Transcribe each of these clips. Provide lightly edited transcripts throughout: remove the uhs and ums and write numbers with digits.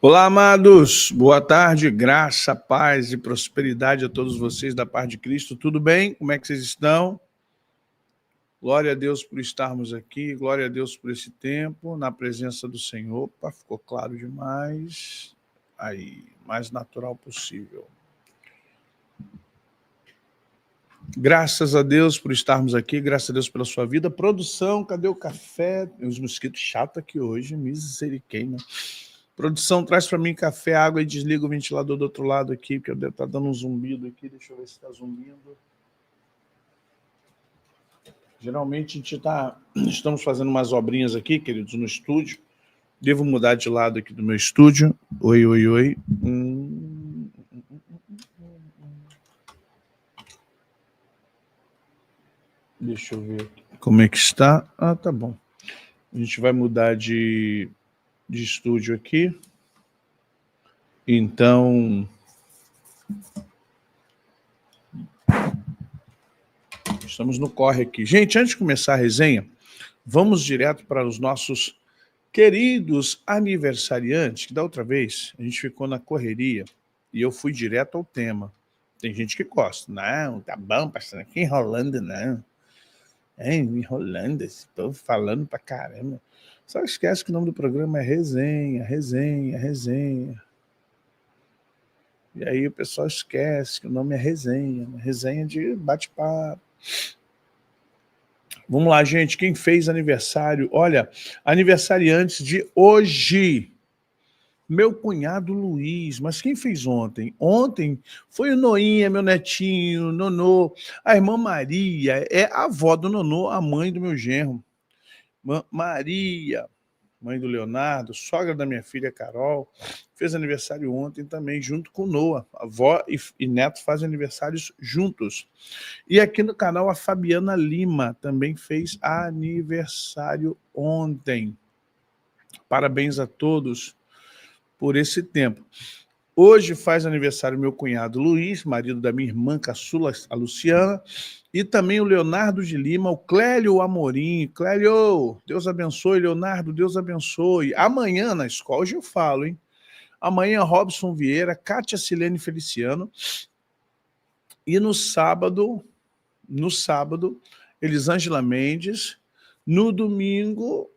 Olá, amados. Boa tarde, graça, paz e prosperidade a todos vocês da paz de Cristo. Tudo bem? Como é que vocês estão? Glória a Deus por estarmos aqui, glória a Deus por esse tempo, na presença do Senhor. Opa, ficou claro demais. Aí, mais natural possível. Graças a Deus por estarmos aqui, graças a Deus pela sua vida. Produção, cadê o café? Tem uns mosquitos chatos aqui hoje, misericórdia. Produção, traz para mim café, água e desliga o ventilador do outro lado aqui, porque deve estar dando um zumbido aqui. Deixa eu ver se está zumbindo. Geralmente estamos fazendo umas obrinhas aqui, queridos, no estúdio. Devo mudar de lado aqui do meu estúdio. Oi, oi, oi. Deixa eu ver como é que está. Ah, tá bom. A gente vai mudar de estúdio aqui. Então, estamos no corre aqui. Gente, antes de começar a resenha, vamos direto para os nossos queridos aniversariantes, que da outra vez a gente ficou na correria e eu fui direto ao tema. Tem gente que gosta. Não, tá bom, pastor, aqui enrolando, não. Enrolando, esse povo falando pra caramba. Só esquece que o nome do programa é resenha. E aí o pessoal esquece que o nome é resenha de bate-papo. Vamos lá, gente, quem fez aniversário? Olha, aniversariantes de hoje. Meu cunhado Luiz, mas quem fez ontem? Ontem foi o Noinha, meu netinho, Nonô, a irmã Maria, é a avó do Nonô, a mãe do meu genro. Maria, mãe do Leonardo, sogra da minha filha Carol, fez aniversário ontem também, junto com Noah. A avó e neto fazem aniversários juntos. E aqui no canal a Fabiana Lima também fez aniversário ontem. Parabéns a todos por esse tempo. Hoje faz aniversário meu cunhado Luiz, marido da minha irmã caçula, a Luciana, e também o Leonardo de Lima, o Clélio Amorim. Clélio, Deus abençoe, Leonardo, Deus abençoe. Amanhã na escola, hoje eu falo, hein? Amanhã Robson Vieira, Kátia Silene Feliciano, e no sábado, Elisângela Mendes, no domingo,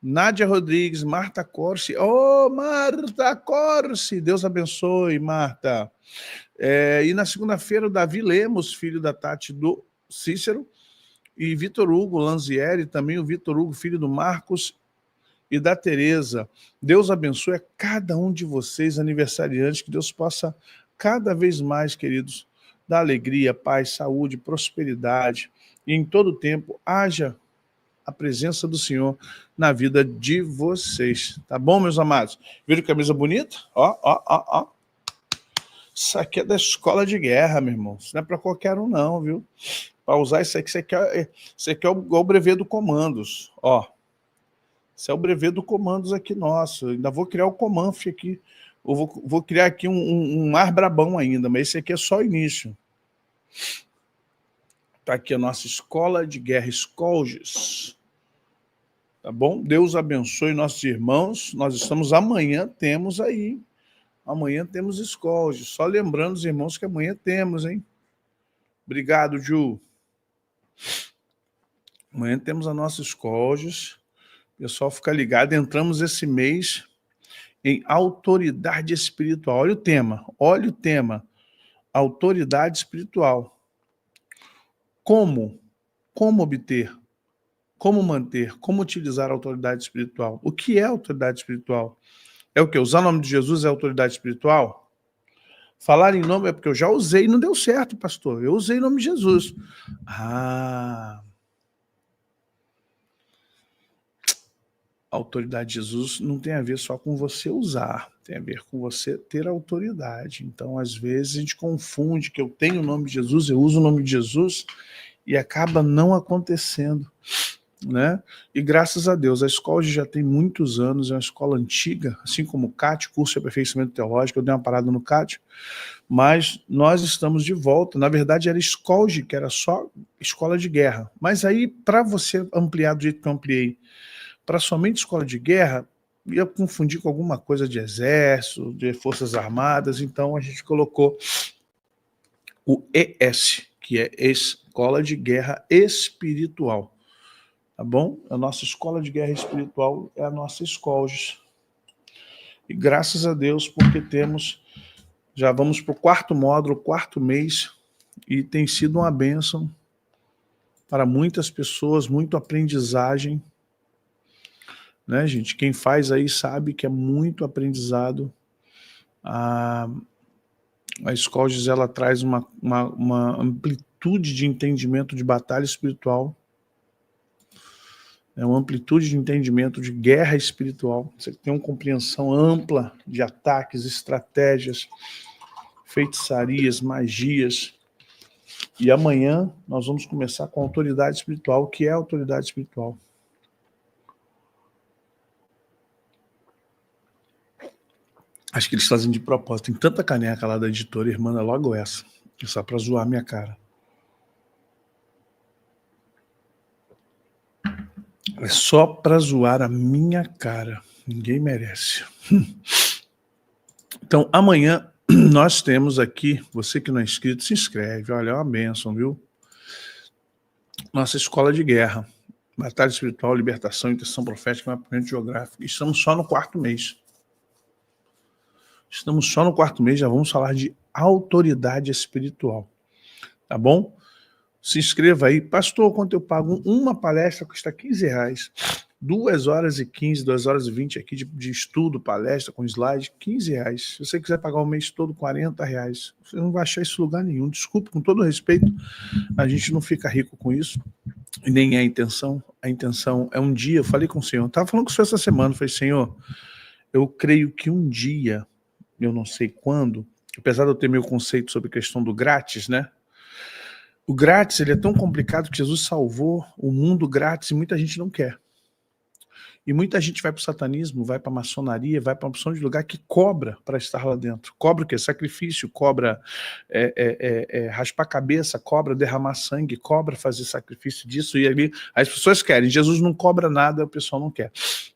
Nádia Rodrigues, Marta Corsi. Oh, Marta Corsi! Deus abençoe, Marta. E na segunda-feira, o Davi Lemos, filho da Tati do Cícero, e Vitor Hugo Lanzieri, também o Vitor Hugo, filho do Marcos e da Tereza. Deus abençoe a cada um de vocês, aniversariantes, que Deus possa cada vez mais, queridos, dar alegria, paz, saúde, prosperidade, e em todo tempo haja a presença do Senhor na vida de vocês. Tá bom, meus amados? Viram que camisa bonita? Ó. Isso aqui é da escola de guerra, meu irmão. Isso não é para qualquer um, não, viu? Para usar isso aqui, isso aqui é o brevet do Comandos. Ó. Isso é o brevet do Comandos aqui nosso. Eu ainda vou criar o Comanf aqui. Eu vou criar aqui um mar brabão ainda, mas esse aqui é só o início. Tá aqui a nossa escola de guerra, Scolges. Tá bom? Deus abençoe nossos irmãos. Nós estamos amanhã, temos aí. Amanhã temos Scolges. Só lembrando os irmãos que amanhã temos, hein? Obrigado, Ju. Amanhã temos a nossa Scolges. Pessoal, fica ligado. Entramos esse mês em autoridade espiritual. Olha o tema. Autoridade espiritual. Como obter? Como manter? Como utilizar a autoridade espiritual? O que é autoridade espiritual? É o quê? Usar o nome de Jesus é autoridade espiritual? Falar em nome é porque eu já usei e não deu certo, pastor. Eu usei o nome de Jesus. A autoridade de Jesus não tem a ver só com você usar, tem a ver com você ter autoridade. Então, às vezes, a gente confunde que eu tenho o nome de Jesus, eu uso o nome de Jesus e acaba não acontecendo. Né? E graças a Deus, a escola já tem muitos anos, é uma escola antiga, assim como o CAT, curso de aperfeiçoamento teológico, eu dei uma parada no CAT, mas nós estamos de volta. Na verdade era Scolge, que era só escola de guerra, mas aí para você ampliar do jeito que eu ampliei para somente escola de guerra, ia confundir com alguma coisa de exército, de forças armadas, então a gente colocou o ES, que é Escola de Guerra Espiritual, tá bom? A nossa Escola de Guerra Espiritual é a nossa Escolges. E graças a Deus, porque já vamos para o 4º módulo, 4º mês, e tem sido uma bênção para muitas pessoas, muito aprendizagem, né, gente? Quem faz aí sabe que é muito aprendizado. A Escolges, ela traz uma amplitude de entendimento de batalha espiritual, uma amplitude de entendimento de guerra espiritual. Você tem uma compreensão ampla de ataques, estratégias, feitiçarias, magias. E amanhã nós vamos começar com a autoridade espiritual. O que é a autoridade espiritual? Acho que eles fazem de propósito. Tem tanta caneca lá da editora, irmã, logo essa. Só para zoar minha cara. É só para zoar a minha cara. Ninguém merece. Então, amanhã nós temos aqui, você que não é inscrito, se inscreve. Olha, é uma bênção, viu? Nossa escola de guerra. Batalha espiritual, libertação, intercessão profética, mapeamento geográfico. Estamos só no 4º mês. Estamos só no 4º mês, já vamos falar de autoridade espiritual. Tá bom? Se inscreva aí. Pastor, quanto eu pago? Uma palestra custa R$15. 2h15, 2h20 aqui de estudo, palestra com slide, R$15. Se você quiser pagar o mês todo, R$40. Você não vai achar isso em lugar nenhum. Desculpe, com todo respeito, a gente não fica rico com isso. E nem é a intenção. A intenção é um dia, eu falei com o Senhor, eu estava falando com o Senhor essa semana, eu falei, Senhor, eu creio que um dia, eu não sei quando, apesar de eu ter meu conceito sobre a questão do grátis, né? O grátis, ele é tão complicado que Jesus salvou o mundo grátis e muita gente não quer. E muita gente vai para o satanismo, vai para a maçonaria, vai para uma opção de lugar que cobra para estar lá dentro. Cobra o quê? Sacrifício, cobra raspar a cabeça, cobra derramar sangue, cobra fazer sacrifício disso e ali. As pessoas querem, Jesus não cobra nada, o pessoal não quer.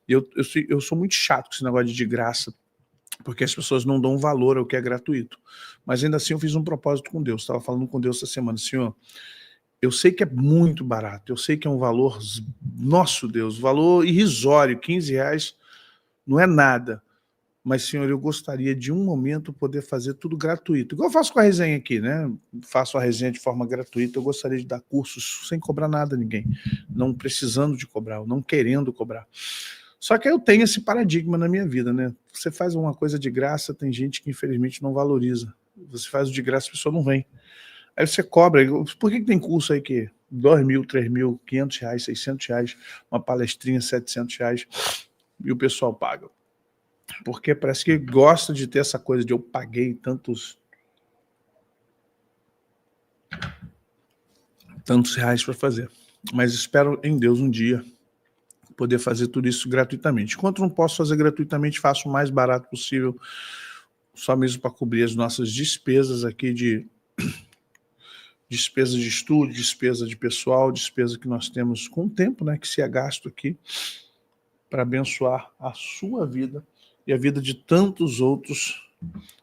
Eu sou muito chato com esse negócio de graça, porque as pessoas não dão valor ao que é gratuito. Mas ainda assim eu fiz um propósito com Deus. Estava falando com Deus essa semana, Senhor, eu sei que é muito barato, eu sei que é um valor, nosso Deus, valor irrisório, R$15 não é nada. Mas, Senhor, eu gostaria de um momento poder fazer tudo gratuito. Igual eu faço com a resenha aqui, né? Faço a resenha de forma gratuita, eu gostaria de dar cursos sem cobrar nada a ninguém. Não precisando de cobrar, não querendo cobrar. Só que eu tenho esse paradigma na minha vida, né? Você faz uma coisa de graça, tem gente que infelizmente não valoriza. Você faz o de graça, a pessoa não vem. Aí você cobra. Por que tem curso aí que R$2.000, R$3.000, R$500, R$600, uma palestrinha R$700 e o pessoal paga? Porque parece que gosta de ter essa coisa de eu paguei tantos reais para fazer. Mas espero em Deus um dia poder fazer tudo isso gratuitamente. Enquanto não posso fazer gratuitamente, faço o mais barato possível, só mesmo para cobrir as nossas despesas aqui de despesa de estudo, despesa de pessoal, despesa que nós temos com o tempo, né, que se é gasto aqui para abençoar a sua vida e a vida de tantos outros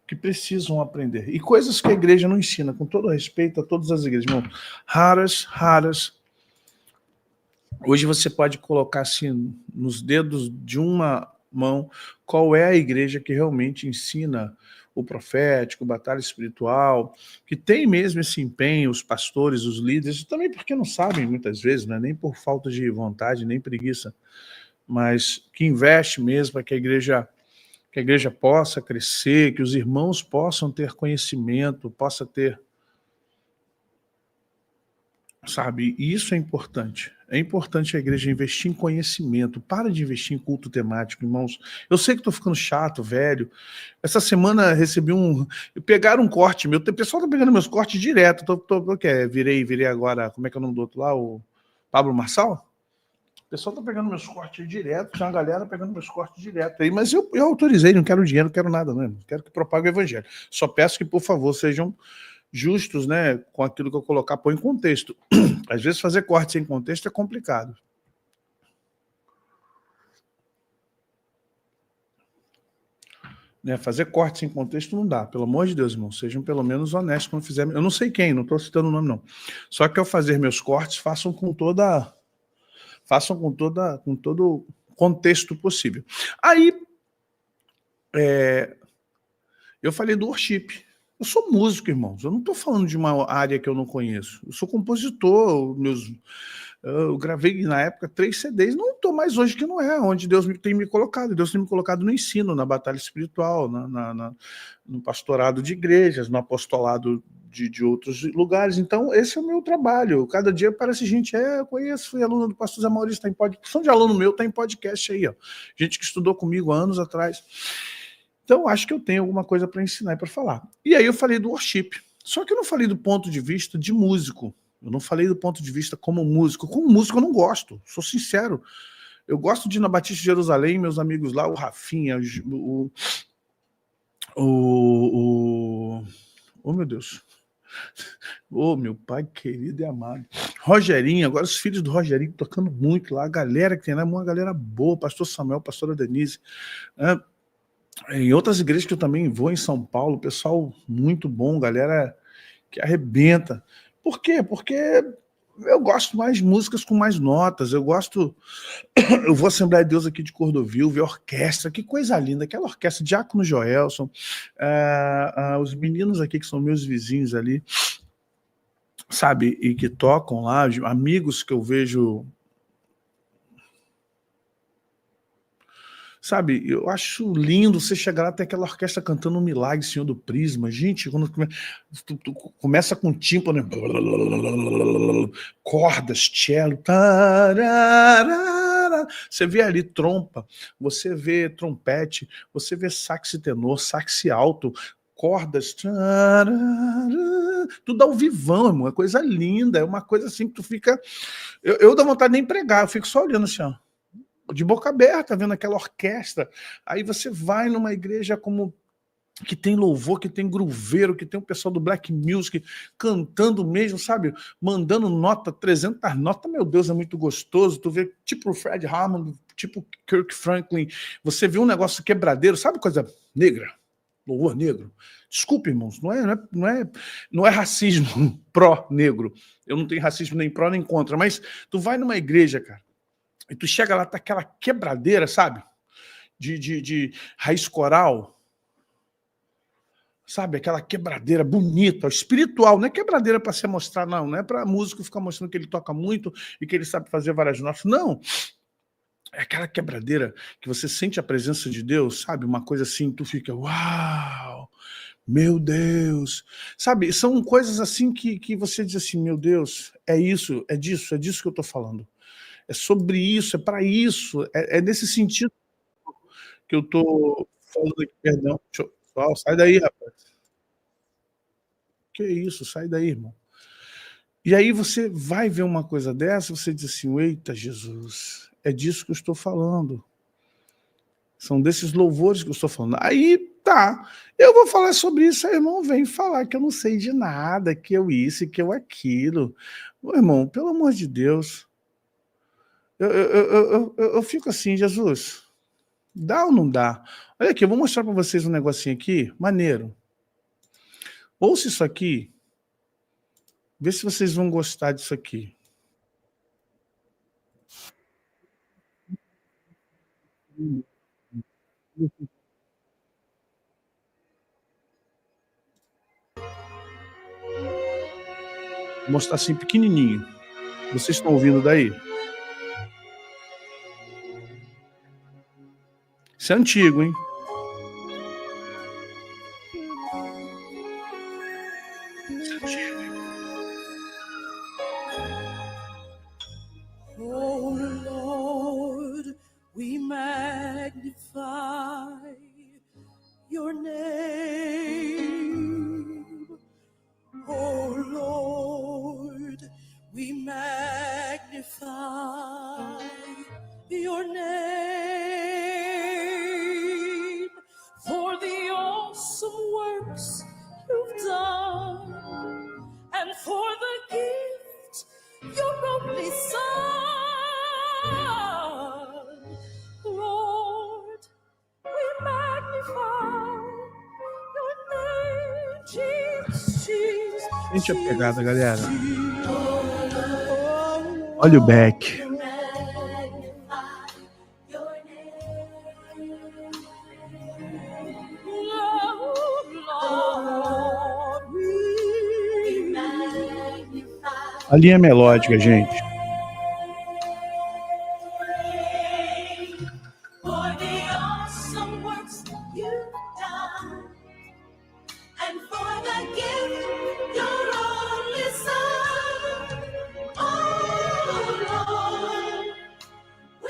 que precisam aprender. E coisas que a igreja não ensina, com todo respeito a todas as igrejas, irmão, raras. Hoje você pode colocar assim nos dedos de uma mão qual é a igreja que realmente ensina o profético, batalha espiritual, que tem mesmo esse empenho, os pastores, os líderes, também porque não sabem muitas vezes, não é nem por falta de vontade, nem preguiça, mas que investe mesmo para que a igreja possa crescer, que os irmãos possam ter conhecimento, possa ter, sabe, e isso é importante. É importante a igreja investir em conhecimento. Para de investir em culto temático, irmãos. Eu sei que estou ficando chato, velho. Essa semana recebi pegaram um corte meu. O pessoal está pegando meus cortes direto. Virei agora, como é que é o nome do outro lá? O Pablo Marçal? O pessoal está pegando meus cortes direto. Tinha uma galera pegando meus cortes direto aí. Mas eu autorizei, não quero dinheiro, não quero nada, não. Quero que propague o evangelho. Só peço que, por favor, sejam justos, né, com aquilo que eu colocar, põe em contexto. Às vezes fazer corte sem contexto é complicado. Né? Fazer corte sem contexto não dá. Pelo amor de Deus, irmão. Sejam pelo menos honestos quando fizerem. Eu não sei quem, não estou citando o nome, não. Só que ao fazer meus cortes, façam com todo o contexto possível. Aí, eu falei do worship. Eu sou músico, irmãos. Eu não estou falando de uma área que eu não conheço. Eu sou compositor. Eu gravei, na época, 3 CDs. Não estou mais hoje, que não é onde Deus tem me colocado. Deus tem me colocado no ensino, na batalha espiritual, no pastorado de igrejas, no apostolado de outros lugares. Então, esse é o meu trabalho. Cada dia parece gente, eu conheço, fui aluno do pastor Zé Maurício, tá em podcast. São de aluno meu, tá em podcast aí, ó. Gente que estudou comigo há anos atrás. Então, acho que eu tenho alguma coisa para ensinar e para falar. E aí eu falei do worship. Só que eu não falei do ponto de vista de músico. Eu não falei do ponto de vista como músico. Como músico eu não gosto, sou sincero. Eu gosto de ir na Batista de Jerusalém, meus amigos lá, o Rafinha, oh, meu Deus. Oh, meu pai querido e amado. Rogerinho, agora os filhos do Rogerinho tocando muito lá. A galera que tem lá é uma galera boa. Pastor Samuel, pastora Denise. Em outras igrejas que eu também vou em São Paulo, pessoal muito bom, galera que arrebenta. Por quê? Porque eu gosto mais de músicas com mais notas, eu vou à Assembleia de Deus aqui de Cordovil, ver orquestra, que coisa linda, aquela orquestra, Diácono Joelson, os meninos aqui que são meus vizinhos ali, sabe, e que tocam lá, amigos que eu vejo. Sabe, eu acho lindo você chegar lá, ter aquela orquestra cantando um Milagre, Senhor do Prisma. Gente, quando tu começa com tímpano, né? Cordas, cello, tararara. Você vê ali trompa, você vê trompete, você vê sax tenor, sax alto, cordas, tararara. Tudo ao vivão, irmão, é coisa linda, é uma coisa assim que tu fica... Eu dou vontade de nem pregar, eu fico só olhando assim, ó, de boca aberta, vendo aquela orquestra. Aí você vai numa igreja como que tem louvor, que tem grooveiro, que tem o pessoal do Black Music cantando mesmo, sabe? Mandando nota, 300 notas, meu Deus, é muito gostoso. Tu vê tipo o Fred Hammond, tipo Kirk Franklin, você vê um negócio quebradeiro, sabe coisa negra? Louvor negro. Desculpe, irmãos, não é racismo pró-negro. Eu não tenho racismo nem pró nem contra, mas tu vai numa igreja, cara, e tu chega lá, tá aquela quebradeira, sabe? De raiz coral, sabe? Aquela quebradeira bonita, espiritual. Não é quebradeira para se mostrar, não é para músico ficar mostrando que ele toca muito e que ele sabe fazer várias notas. Não. É aquela quebradeira que você sente a presença de Deus, sabe? Uma coisa assim, tu fica, uau, meu Deus. Sabe? São coisas assim que você diz assim, meu Deus, é isso, é disso que eu tô falando. É sobre isso, é para isso, é nesse sentido que eu tô falando aqui, perdão. Pessoal, sai daí, rapaz. Que isso, sai daí, irmão. E aí você vai ver uma coisa dessa, você diz assim, eita Jesus, é disso que eu estou falando. São desses louvores que eu estou falando. Aí, tá, eu vou falar sobre isso, aí, irmão, vem falar que eu não sei de nada, que eu isso e que eu aquilo. Meu irmão, pelo amor de Deus, eu fico assim, Jesus, dá ou não dá? Olha aqui, eu vou mostrar para vocês um negocinho aqui, maneiro. Ouça isso aqui, vê se vocês vão gostar disso aqui. Vou mostrar assim pequenininho. Vocês estão ouvindo daí? Isso é antigo, hein? Isso é antigo, hein? Oh Lord, we magnify your name. Oh Lord, we magnify your name for the awesome works you've done and Sente a pegada, galera. Olha o Beck. A linha melódica, gente.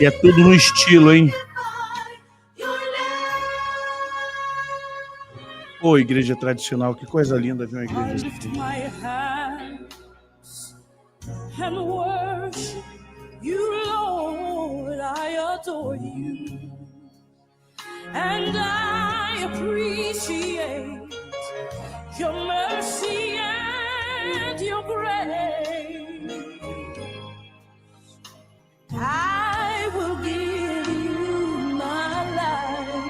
E é tudo no estilo, hein? Ô, igreja tradicional, que coisa linda ver uma igreja assim. And worship you, Lord, I adore you, and I appreciate your mercy and your grace. I will give you my life.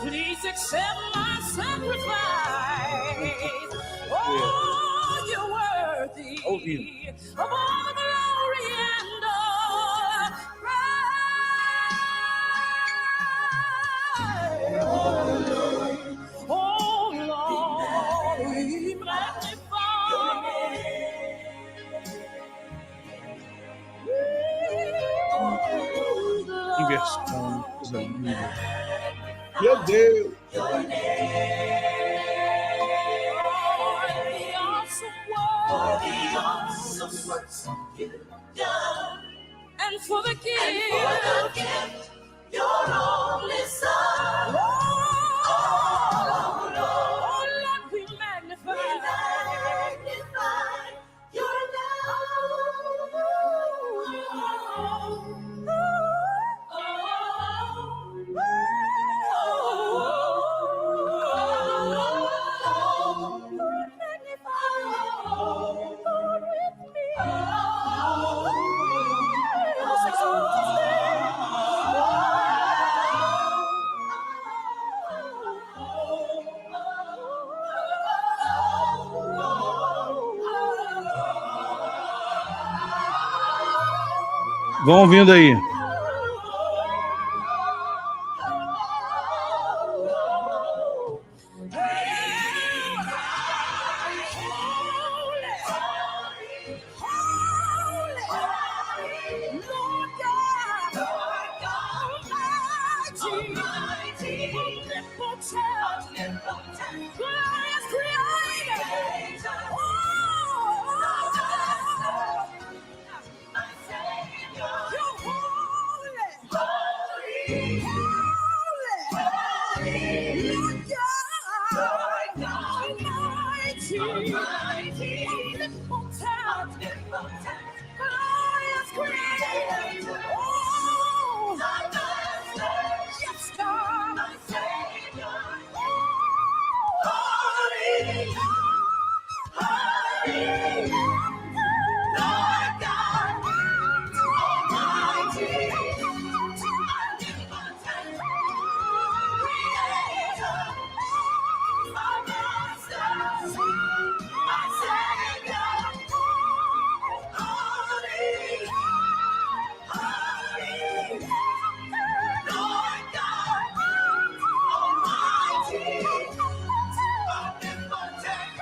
Please accept my sacrifice. Oh, you're worthy of all glory and all praise. Oh Lord, we magnify your name. Inversão, coisa linda. Meu Deus! And for the gift, your only Son. Oh, Lord, we magnify your Vão vindo aí.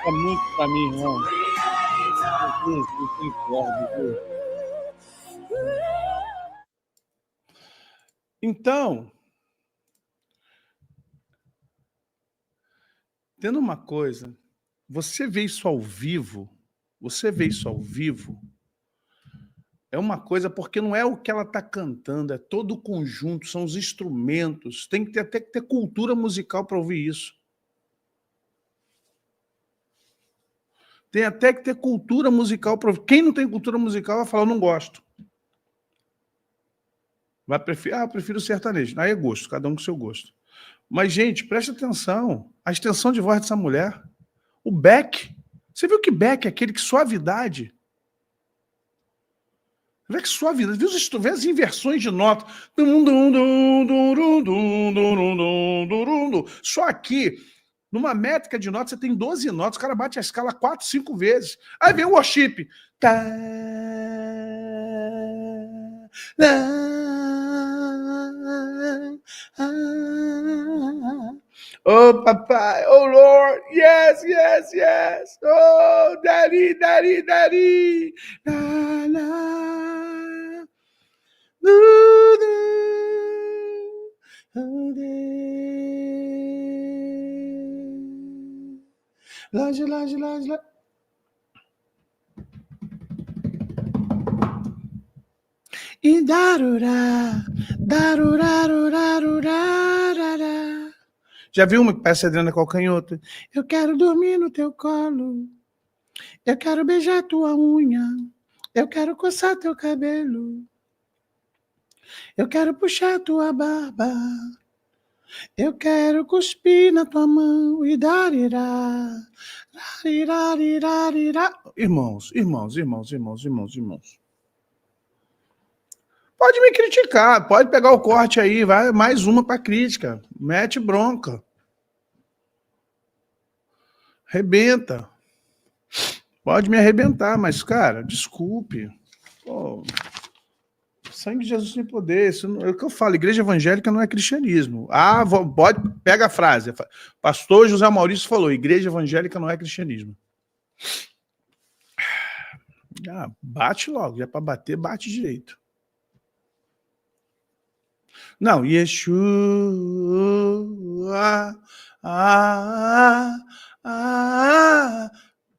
É muito pra mim, irmão. Não tem corda, então, tendo uma coisa, você vê isso ao vivo, é uma coisa, porque não é o que ela está cantando, é todo o conjunto, são os instrumentos, tem que ter, até que ter cultura musical para ouvir isso. Tem até que ter cultura musical para ouvir. Quem não tem cultura musical vai falar, eu não gosto. Vai preferir, eu prefiro sertanejo. Aí é gosto, cada um com seu gosto. Mas, gente, preste atenção. A extensão de voz dessa mulher. O Beck. Você viu que Beck é aquele que suavidade? Vê que suavidade. Vê as inversões de nota. Só aqui, Numa métrica de notas, você tem 12 notas, o cara bate a escala 4, 5 vezes. Aí vem o worship. Tá, oh, papai, oh, Lord, yes, yes, yes. Oh, daddy, daddy, daddy. La, la. Laje, laje, laje, laje. E darurá, darurarurarurarará. Já viu uma que parece Adriana Calcanhoto? Eu quero dormir no teu colo. Eu quero beijar tua unha. Eu quero coçar teu cabelo. Eu quero puxar tua barba. Eu quero cuspir na tua mão e darirá. Irmãos, irmãos, irmãos, irmãos, irmãos, irmãos. Pode me criticar, pode pegar o corte aí, vai mais uma para crítica. Mete bronca. Arrebenta. Pode me arrebentar, mas, cara, desculpe. Pô, sangue de Jesus tem poder. Isso não, é o que eu falo, igreja evangélica não é cristianismo. Ah, pode, pega a frase. Pastor José Maurício falou, igreja evangélica não é cristianismo. Ah, bate logo, já para bater, bate direito. Não, Yeshua,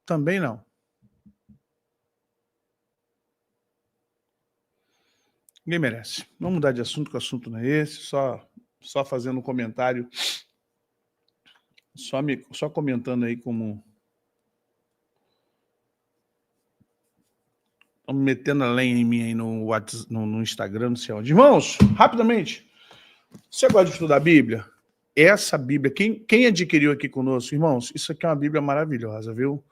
também não. Ninguém merece. Vamos mudar de assunto, que o assunto não é esse, só fazendo um comentário, só comentando aí como... Estão metendo a lenha em mim aí no WhatsApp, no Instagram, não sei onde. Irmãos, rapidamente, você gosta de estudar a Bíblia? Essa Bíblia, quem adquiriu aqui conosco? Irmãos, isso aqui é uma Bíblia maravilhosa, viu?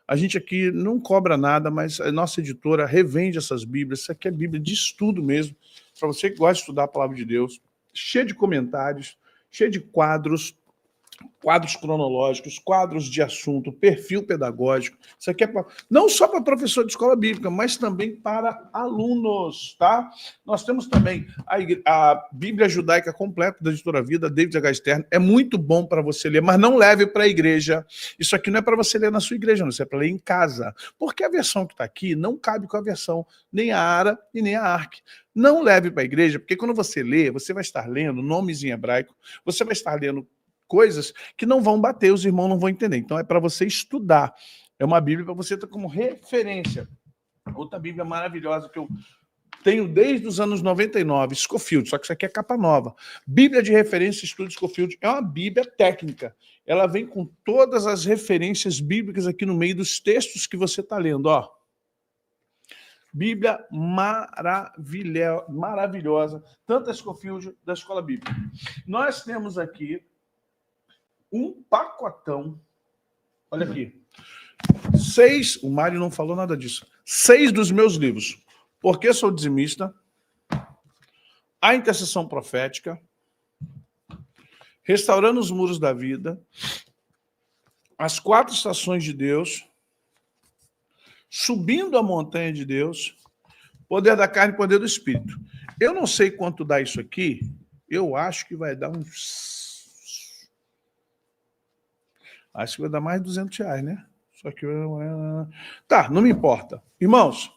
A gente aqui não cobra nada, mas a nossa editora revende essas Bíblias. Isso aqui é Bíblia de estudo mesmo, para você que gosta de estudar a Palavra de Deus, cheia de comentários, cheia de quadros cronológicos, quadros de assunto, perfil pedagógico. Isso aqui é não só para professor de escola bíblica, mas também para alunos, tá? Nós temos também a Bíblia Judaica Completa da Editora Vida, David H. Stern. É muito bom para você ler, mas não leve para a igreja. Isso aqui não é para você ler na sua igreja, não. Isso é para ler em casa. Porque a versão que está aqui não cabe com a versão nem a Ara e nem a Ark. Não leve para a igreja, porque quando você lê, você vai estar lendo nomes em hebraico, você vai estar lendo coisas que não vão bater, os irmãos não vão entender. Então é para você estudar. É uma Bíblia para você ter como referência. Outra Bíblia maravilhosa que eu tenho desde os anos 99, Scofield, só que isso aqui é capa nova. Bíblia de referência, estudo Scofield, é uma Bíblia técnica. Ela vem com todas as referências bíblicas aqui no meio dos textos que você está lendo, ó. Bíblia maravilhosa, tanto a Scofield da Escola Bíblica. Nós temos aqui um pacotão, olha aqui, 6, o Mário não falou nada disso, 6 dos meus livros, Porque Sou Dizimista, A Intercessão Profética, Restaurando os Muros da Vida, As 4 Estações de Deus, Subindo a Montanha de Deus, Poder da Carne e Poder do Espírito. Eu não sei quanto dá isso aqui, eu acho que vai dar uns... Acho que vai dar mais de R$200, né? Só que... Tá, não me importa. Irmãos,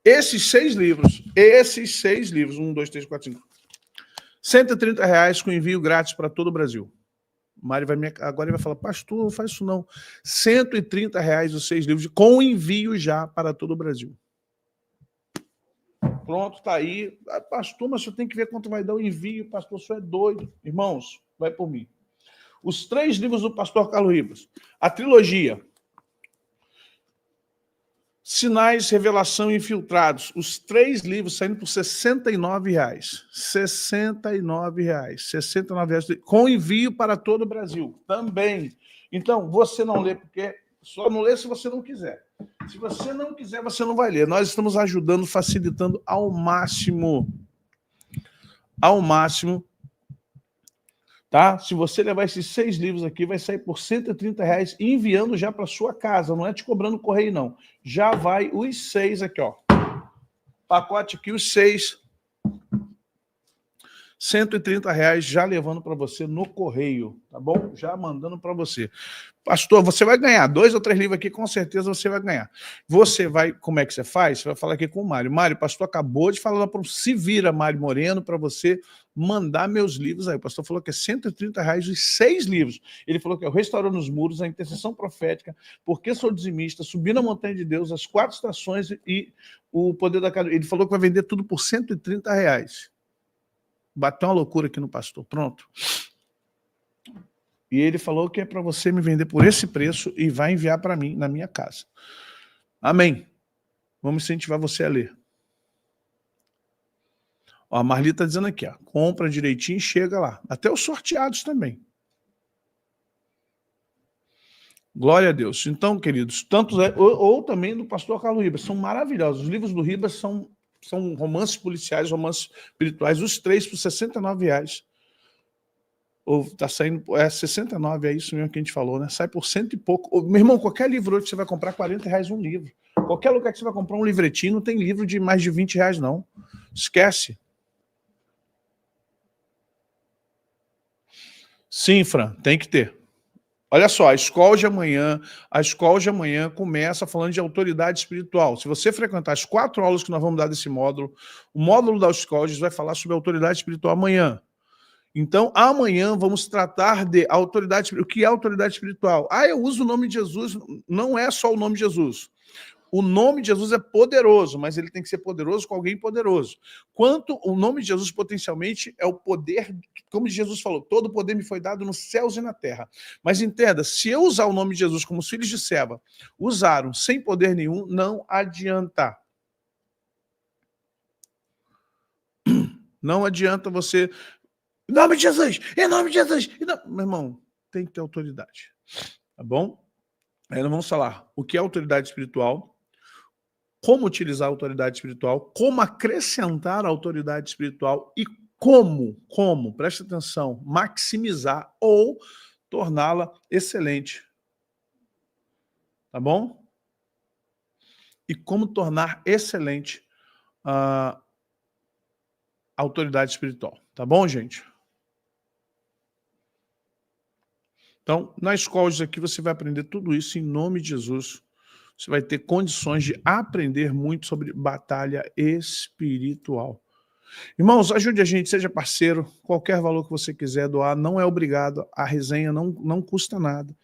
esses 6 livros, 1, 2, 3, 4, 5, R$130 com envio grátis para todo o Brasil. O Mário agora vai falar, pastor, não faz isso não. R$130 os 6 livros, com envio já para todo o Brasil. Pronto, tá aí. Pastor, mas você tem que ver quanto vai dar o envio, pastor, você é doido. Irmãos, vai por mim. Os 3 livros do pastor Carlos Ribas, a trilogia, Sinais, Revelação e Infiltrados, os 3 livros saindo por R$69. R$69, com envio para todo o Brasil, também. Então, você não lê, porque só não lê se você não quiser. Se você não quiser, você não vai ler. Nós estamos ajudando, facilitando ao máximo, Tá? Se você levar esses 6 livros aqui, vai sair por R$ 130 enviando já para sua casa. Não é te cobrando correio, não. Já vai os 6 aqui, ó. Pacote aqui, os 6. R$ 130 já levando para você no correio, tá bom? Já mandando para você. Pastor, você vai ganhar 2 ou 3 livros aqui, com certeza você vai ganhar. Você vai, como é que você faz? Você vai falar aqui com o Mário. Mário, o pastor acabou de falar para se vira, Mário Moreno, para você mandar meus livros aí. O pastor falou que é R$ 130 os 6 livros. Ele falou que é o Restaurando os Muros, a Intercessão Profética, Porque Sou Dizimista, Subir na Montanha de Deus, As 4 Estações e o Poder da Casa. Ele falou que vai vender tudo por R$ 130. Bateu uma loucura aqui no pastor, pronto. E ele falou que é para você me vender por esse preço e vai enviar para mim, na minha casa. Amém. Vamos incentivar você a ler. Ó, a Marli está dizendo aqui, ó, compra direitinho e chega lá. Até os sorteados também. Glória a Deus. Então, queridos, tantos ou também do pastor Carlos Ribas, são maravilhosos. Os livros do Ribas são romances policiais, romances espirituais, os 3 por R$ 69. Ou tá saindo, R$ 69, é isso mesmo que a gente falou, né? Sai por 100 e pouco. Meu irmão, qualquer livro hoje que você vai comprar, R$ 40 um livro. Qualquer lugar que você vai comprar um livretinho, não tem livro de mais de R$ 20, não. Esquece. Sim, Fran, tem que ter. Olha só, a escola de amanhã começa falando de autoridade espiritual. Se você frequentar as 4 aulas que nós vamos dar desse módulo, o módulo da escola vai falar sobre autoridade espiritual amanhã. Então, amanhã vamos tratar de autoridade espiritual. O que é autoridade espiritual? Eu uso o nome de Jesus. Não é só o nome de Jesus. O nome de Jesus é poderoso, mas ele tem que ser poderoso com alguém poderoso. Quanto o nome de Jesus potencialmente é o poder, como Jesus falou, todo o poder me foi dado nos céus e na terra. Mas entenda, se eu usar o nome de Jesus como os filhos de Seva usaram sem poder nenhum, não adianta. Não adianta você... Em nome de Jesus! Em nome de Jesus! Meu irmão, tem que ter autoridade. Tá bom? Aí nós vamos falar o que é autoridade espiritual, como utilizar a autoridade espiritual, como acrescentar a autoridade espiritual e como, presta atenção, maximizar ou torná-la excelente. Tá bom? E como tornar excelente a autoridade espiritual. Tá bom, gente? Então, na escola aqui você vai aprender tudo isso em nome de Jesus. Você vai ter condições de aprender muito sobre batalha espiritual. Irmãos, ajude a gente, seja parceiro, qualquer valor que você quiser doar, não é obrigado, a resenha não custa nada.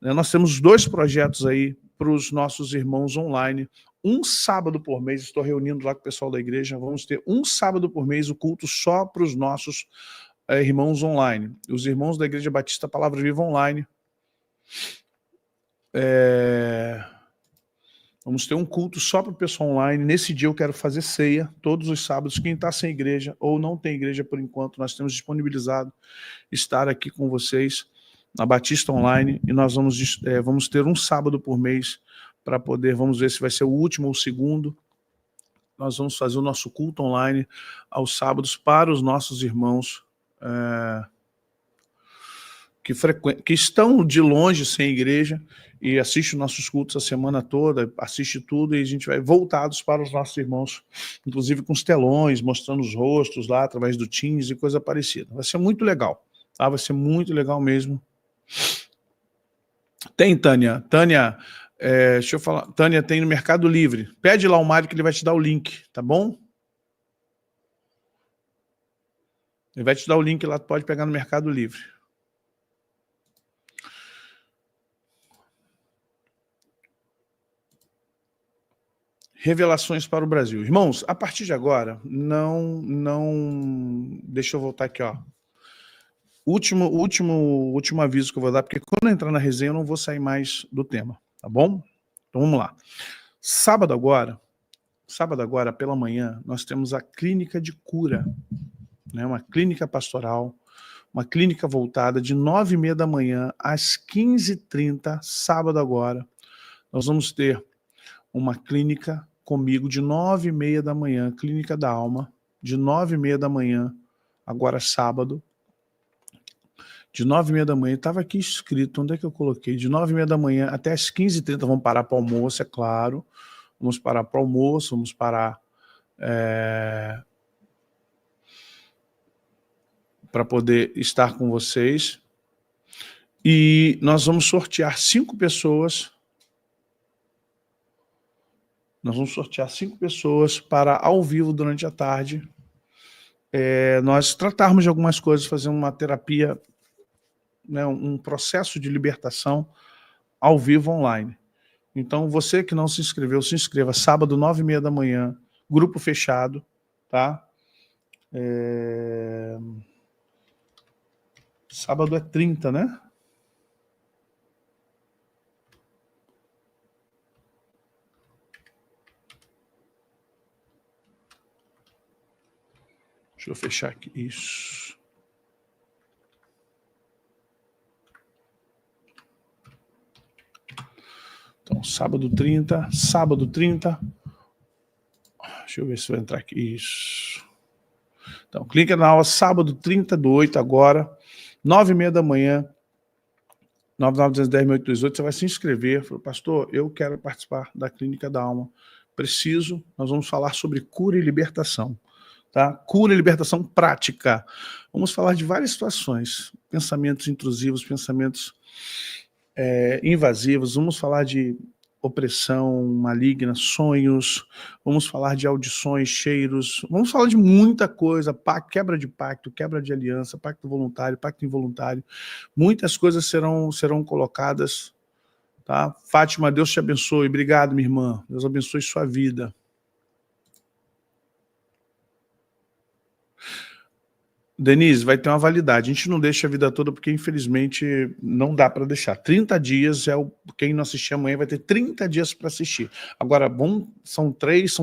Nós temos 2 projetos aí para os nossos irmãos online. Um sábado por mês, estou reunindo lá com o pessoal da igreja, vamos ter um sábado por mês o culto só para os nossos irmãos online. Os irmãos da Igreja Batista Palavra Viva Online. Vamos ter um culto só para o pessoal online. Nesse dia eu quero fazer ceia, todos os sábados. Quem está sem igreja ou não tem igreja por enquanto, nós temos disponibilizado estar aqui com vocês na Batista Online, e nós vamos ter um sábado por mês para poder, vamos ver se vai ser o último ou o segundo. Nós vamos fazer o nosso culto online aos sábados para os nossos irmãos que estão de longe sem igreja e assistem nossos cultos a semana toda, assiste tudo, e a gente vai voltados para os nossos irmãos, inclusive com os telões, mostrando os rostos lá através do Teams e coisa parecida. Vai ser muito legal, tá? Vai ser muito legal mesmo. Tem, Tânia, deixa eu falar, Tânia, tem no Mercado Livre. Pede lá o Mário que ele vai te dar o link, tá bom? Ele vai te dar o link lá, pode pegar no Mercado Livre. Revelações para o Brasil. Irmãos, a partir de agora, deixa eu voltar aqui, ó. Último aviso que eu vou dar, porque quando eu entrar na resenha eu não vou sair mais do tema, tá bom? Então vamos lá. Sábado agora pela manhã, nós temos a clínica de cura, né? Uma clínica pastoral, uma clínica voltada de 9h30 da manhã às 15h30, sábado agora. Nós vamos ter uma clínica comigo de 9h30 da manhã, Clínica da Alma, de 9h30 da manhã, agora sábado. De 9h30 da manhã, estava aqui escrito, onde é que eu coloquei? De 9h30 da manhã até as 15h30, vamos parar para o almoço, é claro. Vamos parar para o almoço, vamos parar para poder estar com vocês. E nós vamos sortear 5 pessoas. Nós vamos sortear 5 pessoas para, ao vivo, durante a tarde, nós tratarmos de algumas coisas, fazer uma terapia, né, um processo de libertação ao vivo online. Então, você que não se inscreveu, se inscreva. Sábado, 9h30 da manhã, grupo fechado, tá? Sábado é 30, né? Deixa eu fechar aqui. Isso. Então, sábado 30. Deixa eu ver se vai entrar aqui. Isso. Então, clica na aula sábado 30/8 agora, 9h30 da manhã, 99210-6828, você vai se inscrever. Falou, pastor, eu quero participar da Clínica da Alma. Preciso, nós vamos falar sobre cura e libertação. Tá? Cura e libertação prática. Vamos falar de várias situações, pensamentos intrusivos, pensamentos invasivos, vamos falar de opressão maligna, sonhos, vamos falar de audições, cheiros, vamos falar de muita coisa, quebra de pacto, quebra de aliança, pacto voluntário, pacto involuntário, muitas coisas serão colocadas, tá? Fátima, Deus te abençoe, obrigado, minha irmã, Deus abençoe sua vida. Denise, vai ter uma validade. A gente não deixa a vida toda porque, infelizmente, não dá para deixar. 30 dias, quem não assistir amanhã vai ter 30 dias para assistir. Agora, são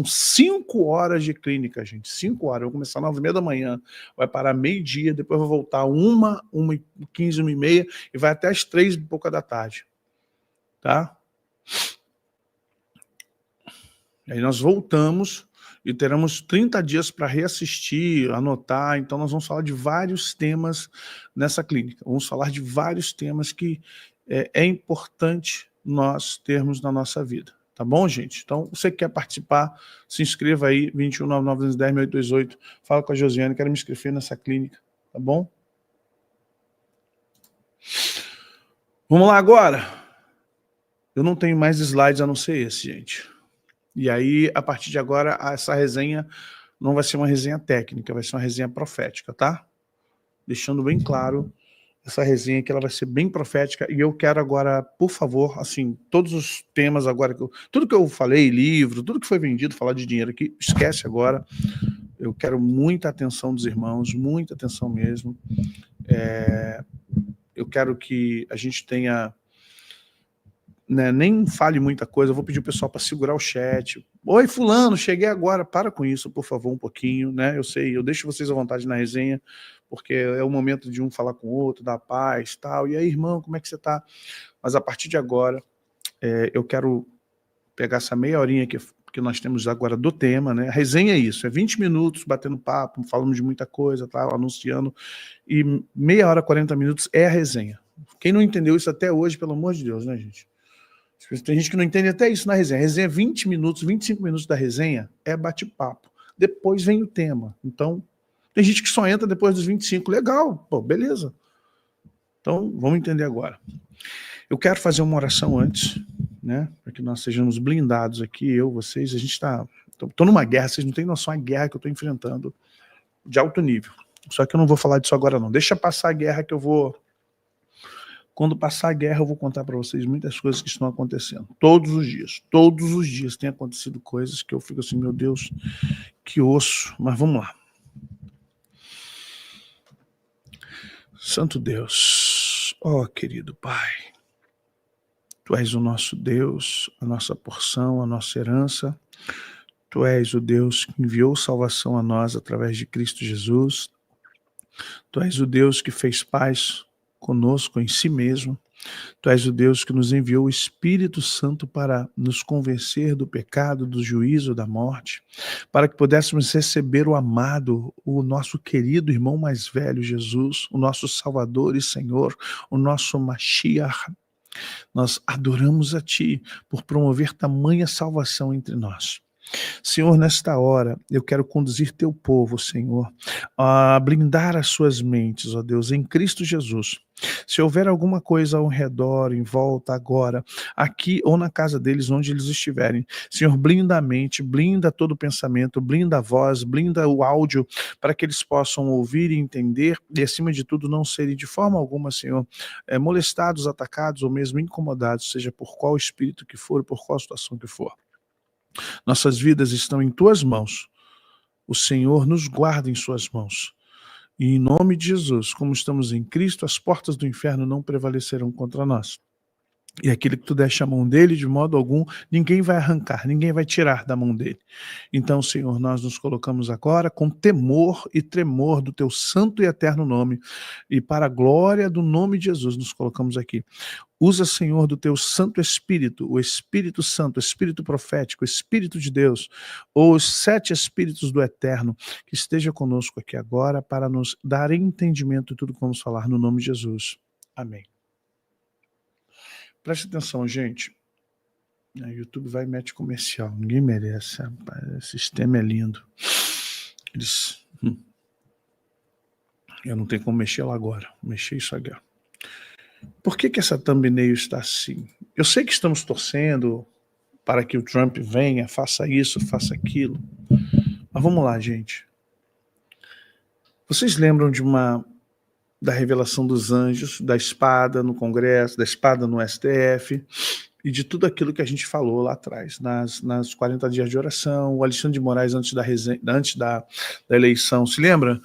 5 horas de clínica, gente. 5 horas. Eu vou começar às 9h30 da manhã, vai parar meio-dia, depois vai voltar 1h15, 1h30, e vai até as 3h pouca da tarde. Tá? Aí nós voltamos e teremos 30 dias para reassistir, anotar. Então nós vamos falar de vários temas nessa clínica. Vamos falar de vários temas que é importante nós termos na nossa vida. Tá bom, gente? Então, você que quer participar, se inscreva aí, 219910-6828. Fala com a Josiane, quero me inscrever nessa clínica. Tá bom? Vamos lá agora. Eu não tenho mais slides a não ser esse, gente. E aí, a partir de agora, essa resenha não vai ser uma resenha técnica, vai ser uma resenha profética, tá? Deixando bem claro essa resenha que ela vai ser bem profética. E eu quero agora, por favor, assim, todos os temas agora, tudo que eu falei, livro, tudo que foi vendido, falar de dinheiro aqui, esquece agora. Eu quero muita atenção dos irmãos, muita atenção mesmo. Eu quero que a gente tenha... Né, nem fale muita coisa, eu vou pedir o pessoal para segurar o chat. Oi, fulano, cheguei agora, para com isso, por favor, um pouquinho, né? Eu sei, eu deixo vocês à vontade na resenha, porque é o momento de um falar com o outro, dar paz, tal. E aí, irmão, como é que você tá? Mas a partir de agora, eu quero pegar essa meia horinha que nós temos agora do tema, né? A resenha é isso, é 20 minutos batendo papo, falando de muita coisa, tal, anunciando, e meia hora, 40 minutos é a resenha. Quem não entendeu isso até hoje, pelo amor de Deus, né, gente? Tem gente que não entende até isso na resenha. A resenha é 20 minutos, 25 minutos da resenha é bate-papo. Depois vem o tema. Então, tem gente que só entra depois dos 25. Legal, pô, beleza. Então, vamos entender agora. Eu quero fazer uma oração antes, né? Para que nós sejamos blindados aqui, eu, vocês. A gente está... Estou numa guerra, vocês não têm noção da guerra que eu estou enfrentando de alto nível. Só que eu não vou falar disso agora, não. Deixa passar a guerra que eu vou... Quando passar a guerra, eu vou contar para vocês muitas coisas que estão acontecendo. Todos os dias tem acontecido coisas que eu fico assim, meu Deus, que osso. Mas vamos lá. Santo Deus, ó querido Pai, Tu és o nosso Deus, a nossa porção, a nossa herança. Tu és o Deus que enviou salvação a nós através de Cristo Jesus. Tu és o Deus que fez paz conosco em si mesmo. Tu és o Deus que nos enviou o Espírito Santo para nos convencer do pecado, do juízo, da morte, para que pudéssemos receber o amado, o nosso querido irmão mais velho, Jesus, o nosso Salvador e Senhor, o nosso Mashiach. Nós adoramos a Ti por promover tamanha salvação entre nós. Senhor, nesta hora, eu quero conduzir teu povo, Senhor, a blindar as suas mentes, ó Deus, em Cristo Jesus. Se houver alguma coisa ao redor, em volta, agora, aqui ou na casa deles, onde eles estiverem, Senhor, blinda a mente, blinda todo o pensamento, blinda a voz, blinda o áudio, para que eles possam ouvir e entender, e acima de tudo, não serem de forma alguma, Senhor, molestados, atacados ou mesmo incomodados, seja por qual espírito que for, por qual situação que for. Nossas vidas estão em tuas mãos. O Senhor nos guarda em suas mãos. E em nome de Jesus, como estamos em Cristo, as portas do inferno não prevalecerão contra nós. E aquilo que tu deixa a mão dele, de modo algum, ninguém vai arrancar, ninguém vai tirar da mão dele. Então, Senhor, nós nos colocamos agora com temor e tremor do teu santo e eterno nome. E para a glória do nome de Jesus, nos colocamos aqui. Usa, Senhor, do teu Santo Espírito, o Espírito Santo, o Espírito Profético, o Espírito de Deus, ou os 7 Espíritos do Eterno, que esteja conosco aqui agora para nos dar entendimento de tudo que vamos falar no nome de Jesus. Amém. Preste atenção, gente. O YouTube vai e mete comercial. Ninguém merece, rapaz. Esse sistema é lindo. Eles... Eu não tenho como mexer lá agora. Vou mexer isso agora. Por que essa thumbnail está assim? Eu sei que estamos torcendo para que o Trump venha, faça isso, faça aquilo. Mas vamos lá, gente. Vocês lembram da revelação dos anjos, da espada no Congresso, da espada no STF, e de tudo aquilo que a gente falou lá atrás, nas 40 dias de oração, o Alexandre de Moraes antes da eleição, se lembra?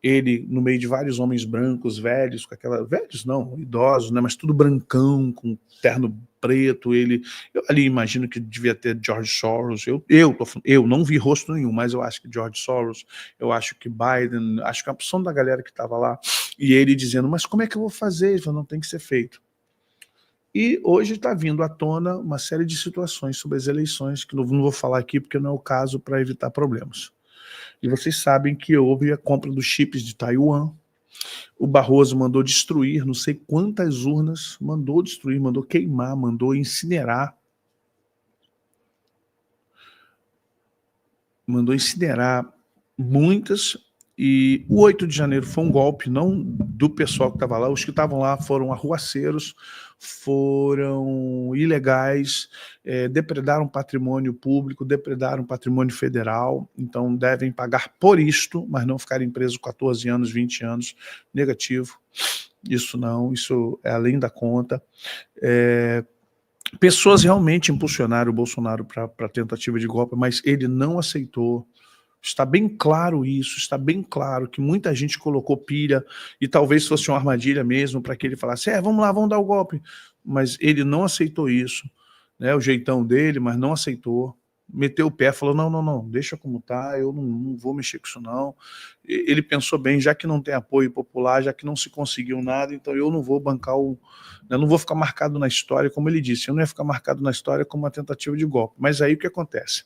Ele, no meio de vários homens brancos, velhos, com aquela... Velhos não, idosos, né? Mas tudo brancão, com terno preto, eu ali imagino que devia ter George Soros, eu não vi rosto nenhum, mas eu acho que George Soros, eu acho que Biden, acho que a opção da galera que estava lá, e ele dizendo, mas como é que eu vou fazer? Ele falou, não, tem que ser feito. E hoje está vindo à tona uma série de situações sobre as eleições, que não vou falar aqui porque não é o caso, para evitar problemas. E vocês sabem que houve a compra dos chips de Taiwan. O Barroso mandou destruir não sei quantas urnas, mandou destruir, mandou queimar, mandou incinerar. Mandou incinerar muitas. E o 8 de janeiro foi um golpe, não do pessoal que estava lá. Os que estavam lá foram arruaceiros, foram ilegais, depredaram patrimônio público, depredaram patrimônio federal, então devem pagar por isto, mas não ficarem presos 14 anos, 20 anos, negativo. Isso não, isso é além da conta. Pessoas realmente impulsionaram o Bolsonaro para tentativa de golpe, mas ele não aceitou. Está bem claro isso, está bem claro que muita gente colocou pilha e talvez fosse uma armadilha mesmo para que ele falasse, vamos lá, vamos dar o golpe. Mas ele não aceitou isso, né, o jeitão dele, mas não aceitou. Meteu o pé, falou, não, deixa como tá, eu não vou mexer com isso não. Ele pensou bem, já que não tem apoio popular, já que não se conseguiu nada, então eu não vou bancar eu não vou ficar marcado na história, como ele disse, eu não ia ficar marcado na história como uma tentativa de golpe. Mas aí o que acontece?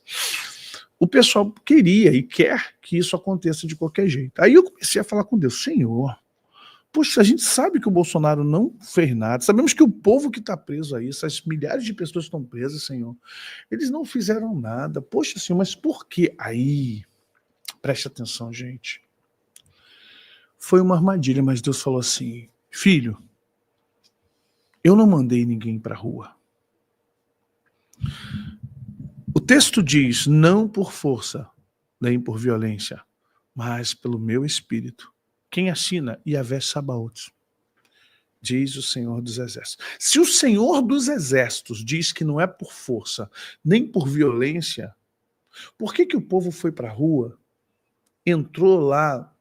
O pessoal queria e quer que isso aconteça de qualquer jeito. Aí eu comecei a falar com Deus, Senhor, poxa, a gente sabe que o Bolsonaro não fez nada, sabemos que o povo que está preso aí, essas milhares de pessoas que estão presas, Senhor, eles não fizeram nada. Poxa, Senhor, mas por quê? Aí, preste atenção, gente. Foi uma armadilha, mas Deus falou assim, filho, eu não mandei ninguém para a rua. O texto diz, não por força, nem por violência, mas pelo meu espírito. Quem assina? Yahvé Sabaoth, diz o Senhor dos Exércitos. Se o Senhor dos Exércitos diz que não é por força, nem por violência, por que o povo foi para a rua, entrou lá,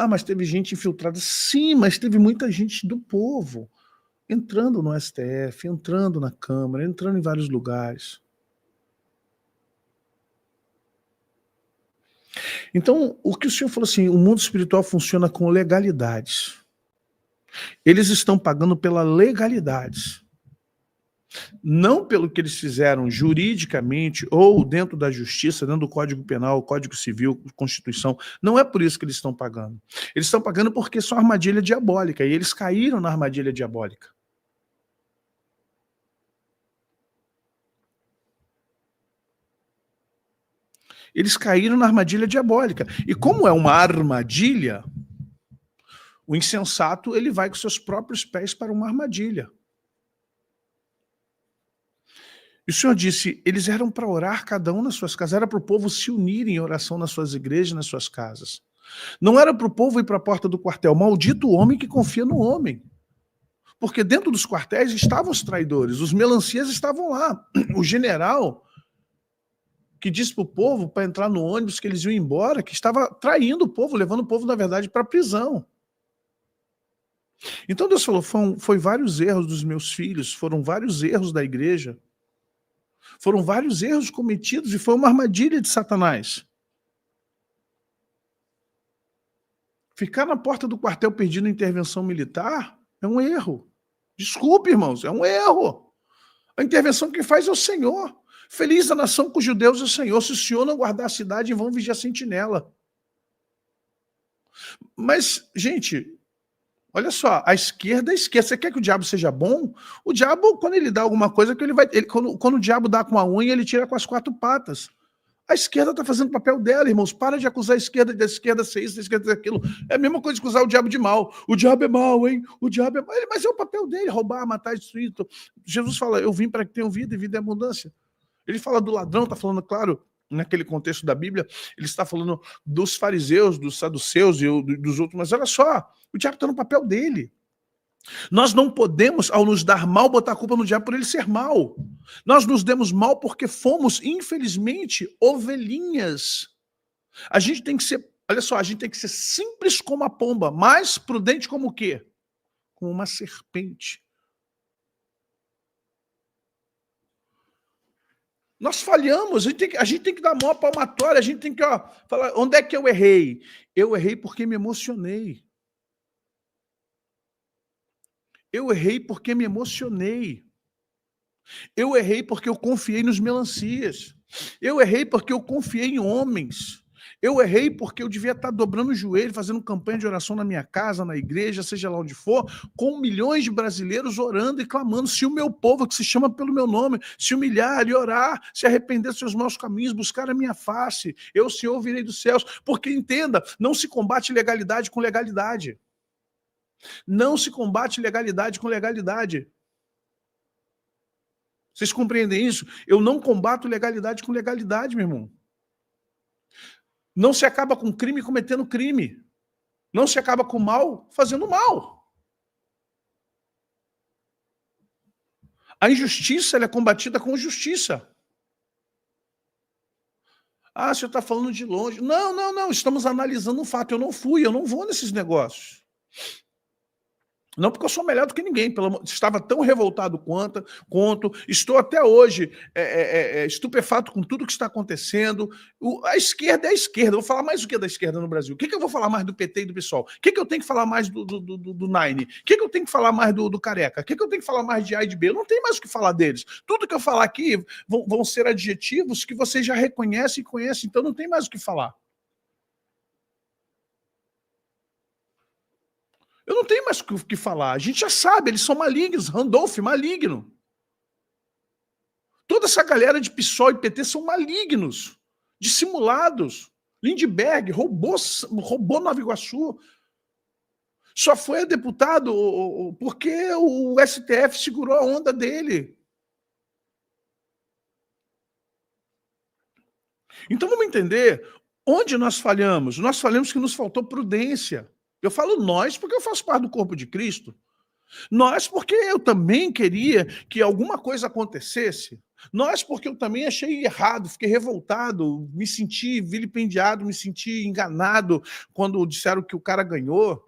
mas teve gente infiltrada? Sim, mas teve muita gente do povo, entrando no STF, entrando na Câmara, entrando em vários lugares. Então, o que o Senhor falou assim, o mundo espiritual funciona com legalidades. Eles estão pagando pela legalidade, não pelo que eles fizeram juridicamente ou dentro da justiça, dentro do Código Penal, Código Civil, Constituição. Não é por isso que eles estão pagando. Eles estão pagando porque são armadilha diabólica, e eles caíram na armadilha diabólica. Eles caíram na armadilha diabólica. E como é uma armadilha, o insensato ele vai com seus próprios pés para uma armadilha. E o Senhor disse, eles eram para orar cada um nas suas casas, era para o povo se unir em oração nas suas igrejas, nas suas casas. Não era para o povo ir para a porta do quartel. Maldito o homem que confia no homem. Porque dentro dos quartéis estavam os traidores, os melancias estavam lá. O general que disse para o povo para entrar no ônibus que eles iam embora, que estava traindo o povo, levando o povo, na verdade, para a prisão. Então Deus falou, foi vários erros dos meus filhos, foram vários erros da igreja, foram vários erros cometidos e foi uma armadilha de Satanás. Ficar na porta do quartel pedindo intervenção militar é um erro. Desculpe, irmãos, é um erro. A intervenção que faz é o Senhor. Feliz a nação cujo Deus é o Senhor. Se o Senhor não guardar a cidade, vão vigiar a sentinela. Mas, gente, olha só, a esquerda é a esquerda. Você quer que o diabo seja bom? O diabo, quando ele dá alguma coisa, quando o diabo dá com a unha, ele tira com as quatro patas. A esquerda está fazendo o papel dela, irmãos. Para de acusar a esquerda da esquerda ser isso, da esquerda ser aquilo. É a mesma coisa de acusar o diabo de mal. O diabo é mal, hein? O diabo é mal. Mas é o papel dele, roubar, matar, destruir. Jesus fala, eu vim para que tenham vida e vida em abundância. Ele fala do ladrão, está falando, claro, naquele contexto da Bíblia, ele está falando dos fariseus, dos saduceus e dos outros, mas olha só, o diabo está no papel dele. Nós não podemos, ao nos dar mal, botar a culpa no diabo por ele ser mal. Nós nos demos mal porque fomos, infelizmente, ovelhinhas. A gente tem que ser, olha só, a gente tem que ser simples como a pomba, mais prudente como o quê? Como uma serpente. Nós falhamos, a gente tem que dar maior palmatória, a gente tem que falar, onde é que eu errei? Eu errei porque me emocionei. Eu errei porque me emocionei. Eu errei porque eu confiei nos melancias. Eu errei porque eu confiei em homens. Eu errei porque eu devia estar dobrando o joelho, fazendo campanha de oração na minha casa, na igreja, seja lá onde for, com milhões de brasileiros orando e clamando. Se o meu povo, que se chama pelo meu nome, se humilhar e orar, se arrepender dos seus maus caminhos, buscar a minha face, eu, Senhor, virei dos céus. Porque, entenda, não se combate legalidade com legalidade. Não se combate legalidade com legalidade. Vocês compreendem isso? Eu não combato legalidade com legalidade, meu irmão. Não se acaba com crime cometendo crime. Não se acaba com mal fazendo mal. A injustiça ela é combatida com justiça. Ah, o senhor está falando de longe. Não. Estamos analisando um fato. Eu não vou nesses negócios. Não porque eu sou melhor do que ninguém, estava tão revoltado quanto estou até hoje estupefato com tudo que está acontecendo. A esquerda é a esquerda. Eu vou falar mais do que da esquerda no Brasil? O que eu vou falar mais do PT e do PSOL? O que eu tenho que falar mais do Nine? O que eu tenho que falar mais do Careca? O que eu tenho que falar mais de A e de B? Eu não tenho mais o que falar deles. Tudo que eu falar aqui vão ser adjetivos que vocês já reconhecem e conhecem, então não tem mais o que falar. Eu não tenho mais o que falar. A gente já sabe, eles são malignos. Randolph, maligno. Toda essa galera de PSOL e PT são malignos, dissimulados. Lindbergh roubou Nova Iguaçu. Só foi deputado porque o STF segurou a onda dele. Então vamos entender onde nós falhamos. Nós falhamos que nos faltou prudência. Eu falo nós porque eu faço parte do corpo de Cristo. Nós porque eu também queria que alguma coisa acontecesse. Nós porque eu também achei errado, fiquei revoltado, me senti vilipendiado, me senti enganado quando disseram que o cara ganhou.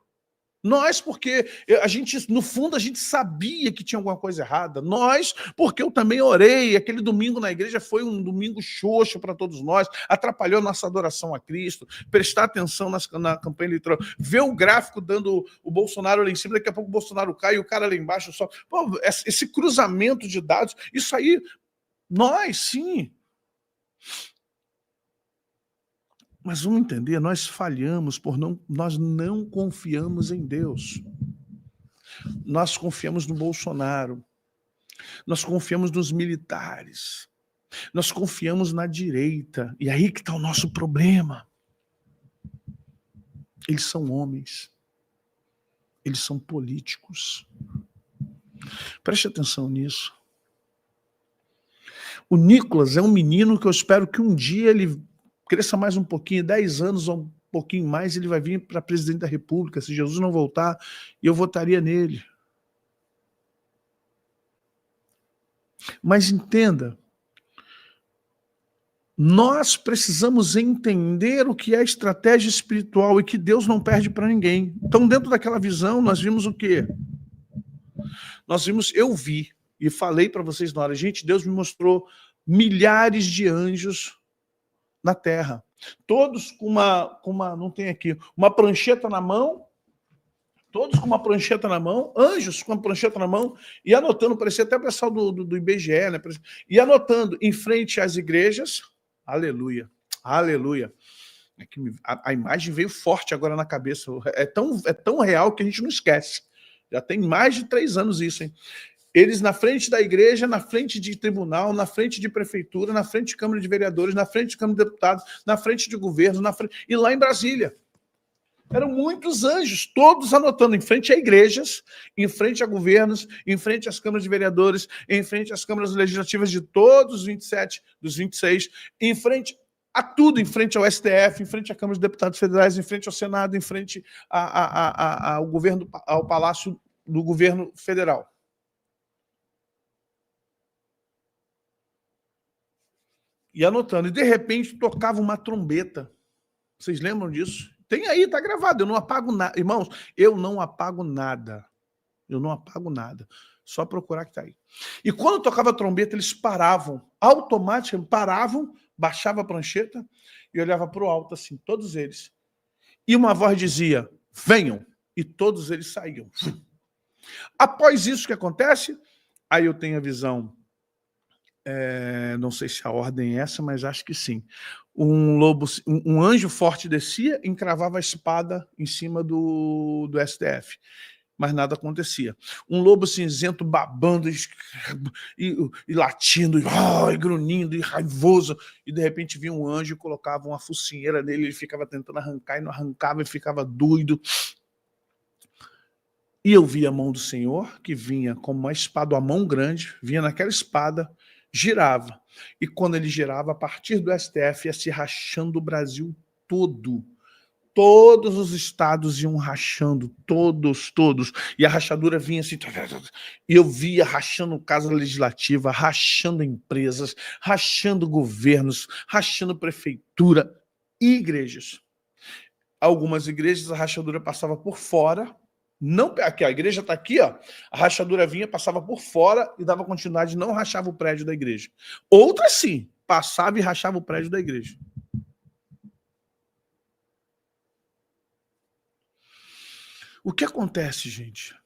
Nós, porque a gente, no fundo, a gente sabia que tinha alguma coisa errada. Nós, porque eu também orei. Aquele domingo na igreja foi um domingo xoxo para todos nós, atrapalhou nossa adoração a Cristo. Prestar atenção na campanha eleitoral, ver o gráfico dando o Bolsonaro lá em cima, daqui a pouco o Bolsonaro cai e o cara lá embaixo só. Pô, esse cruzamento de dados, isso aí, nós, sim. Mas vamos entender, nós falhamos nós não confiamos em Deus. Nós confiamos no Bolsonaro. Nós confiamos nos militares. Nós confiamos na direita. E aí que está o nosso problema. Eles são homens. Eles são políticos. Preste atenção nisso. O Nicolas é um menino que eu espero que um dia ele cresça mais um pouquinho, 10 anos ou um pouquinho mais, ele vai vir para presidente da República. Se Jesus não voltar, eu votaria nele. Mas entenda, nós precisamos entender o que é estratégia espiritual e que Deus não perde para ninguém. Então, dentro daquela visão, nós vimos o quê? Eu vi e falei para vocês na hora, gente, Deus me mostrou milhares de anjos na terra, todos com uma não tem aqui, uma prancheta na mão, todos com uma prancheta na mão, anjos com uma prancheta na mão, e anotando, parecia até o pessoal do IBGE, né? E anotando em frente às igrejas, aleluia, aleluia. É que a imagem veio forte agora na cabeça, é tão real que a gente não esquece. Já tem mais de 3 anos isso, hein? Eles na frente da igreja, na frente de tribunal, na frente de prefeitura, na frente de Câmara de Vereadores, na frente de Câmara de Deputados, na frente de governo, e lá em Brasília. Eram muitos anjos, todos anotando em frente a igrejas, em frente a governos, em frente às câmaras de vereadores, em frente às câmaras legislativas de todos os 27, dos 26, em frente a tudo, em frente ao STF, em frente à Câmara de Deputados Federais, em frente ao Senado, em frente ao governo, ao Palácio do Governo Federal. E anotando, e de repente tocava uma trombeta. Vocês lembram disso? Tem aí, tá gravado, eu não apago nada. Irmãos, eu não apago nada. Eu não apago nada. Só procurar que tá aí. E quando tocava a trombeta, eles paravam, automaticamente paravam, baixava a prancheta e olhava para o alto assim, todos eles. E uma voz dizia, venham, e todos eles saíam. Após isso que acontece, aí eu tenho a visão, não sei se a ordem é essa, mas acho que sim. Um anjo forte descia, encravava a espada em cima do STF. Mas nada acontecia. Um lobo cinzento babando e latindo, e grunhindo, e raivoso. E de repente vinha um anjo e colocava uma focinheira nele, ele ficava tentando arrancar e não arrancava, e ficava doido. E eu via a mão do Senhor, que vinha como uma espada, uma mão grande, vinha naquela espada, girava. E quando ele girava, a partir do STF, ia se rachando o Brasil todo. Todos os estados iam rachando, todos. E a rachadura vinha assim. E eu via rachando casa legislativa, rachando empresas, rachando governos, rachando prefeitura e igrejas. Algumas igrejas a rachadura passava por fora. Não, aqui, a igreja está aqui, ó. A rachadura vinha, passava por fora e dava continuidade, não rachava o prédio da igreja. Outras sim, passava e rachava o prédio da igreja. O que acontece, gente?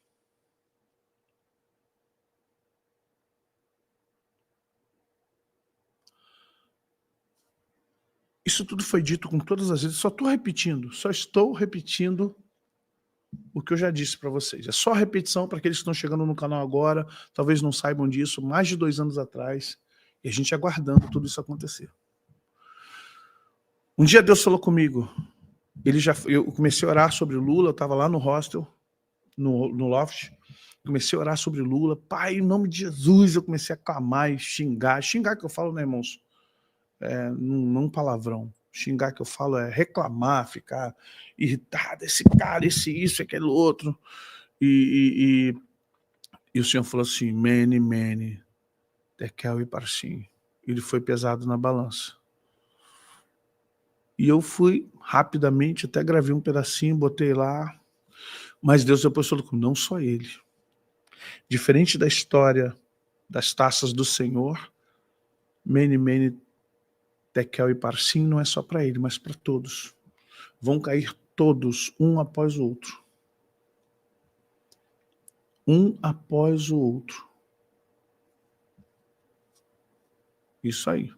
Isso tudo foi dito com todas as vezes, só estou repetindo o que eu já disse para vocês. É só repetição para aqueles que estão chegando no canal agora, talvez não saibam disso, mais de 2 anos atrás, e a gente aguardando tudo isso acontecer. Um dia Deus falou comigo, eu comecei a orar sobre Lula, eu estava lá no hostel, no loft, comecei a orar sobre Lula, Pai, em nome de Jesus, eu comecei a clamar e xingar que eu falo, né, irmãos? Não palavrão. Xingar que eu falo é reclamar, ficar irritado, esse cara, isso, aquele outro. E o Senhor falou assim, mene, tekel e parsim. Ele foi pesado na balança. E eu fui rapidamente, até gravei um pedacinho, botei lá. Mas Deus depois falou comigo, não só ele. Diferente da história das taças do Senhor, Mene, Mene, Tekel e Parsim, não é só para ele, mas para todos. Vão cair todos, um após o outro. Um após o outro. Isso aí.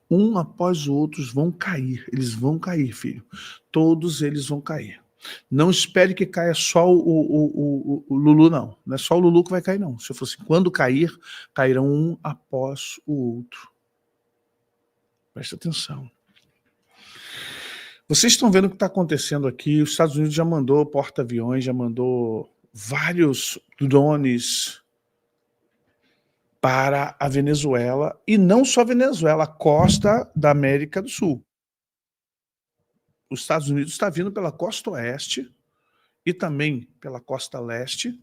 Um após o outro vão cair. Eles vão cair, filho. Todos eles vão cair. Não espere que caia só o Lulu, não. Não é só o Lulu que vai cair, não. Se eu fosse, quando cair, cairão um após o outro. Presta atenção. Vocês estão vendo o que está acontecendo aqui. Os Estados Unidos já mandou porta-aviões, já mandou vários drones para a Venezuela, e não só a Venezuela, a costa da América do Sul. Os Estados Unidos está vindo pela costa oeste e também pela costa leste.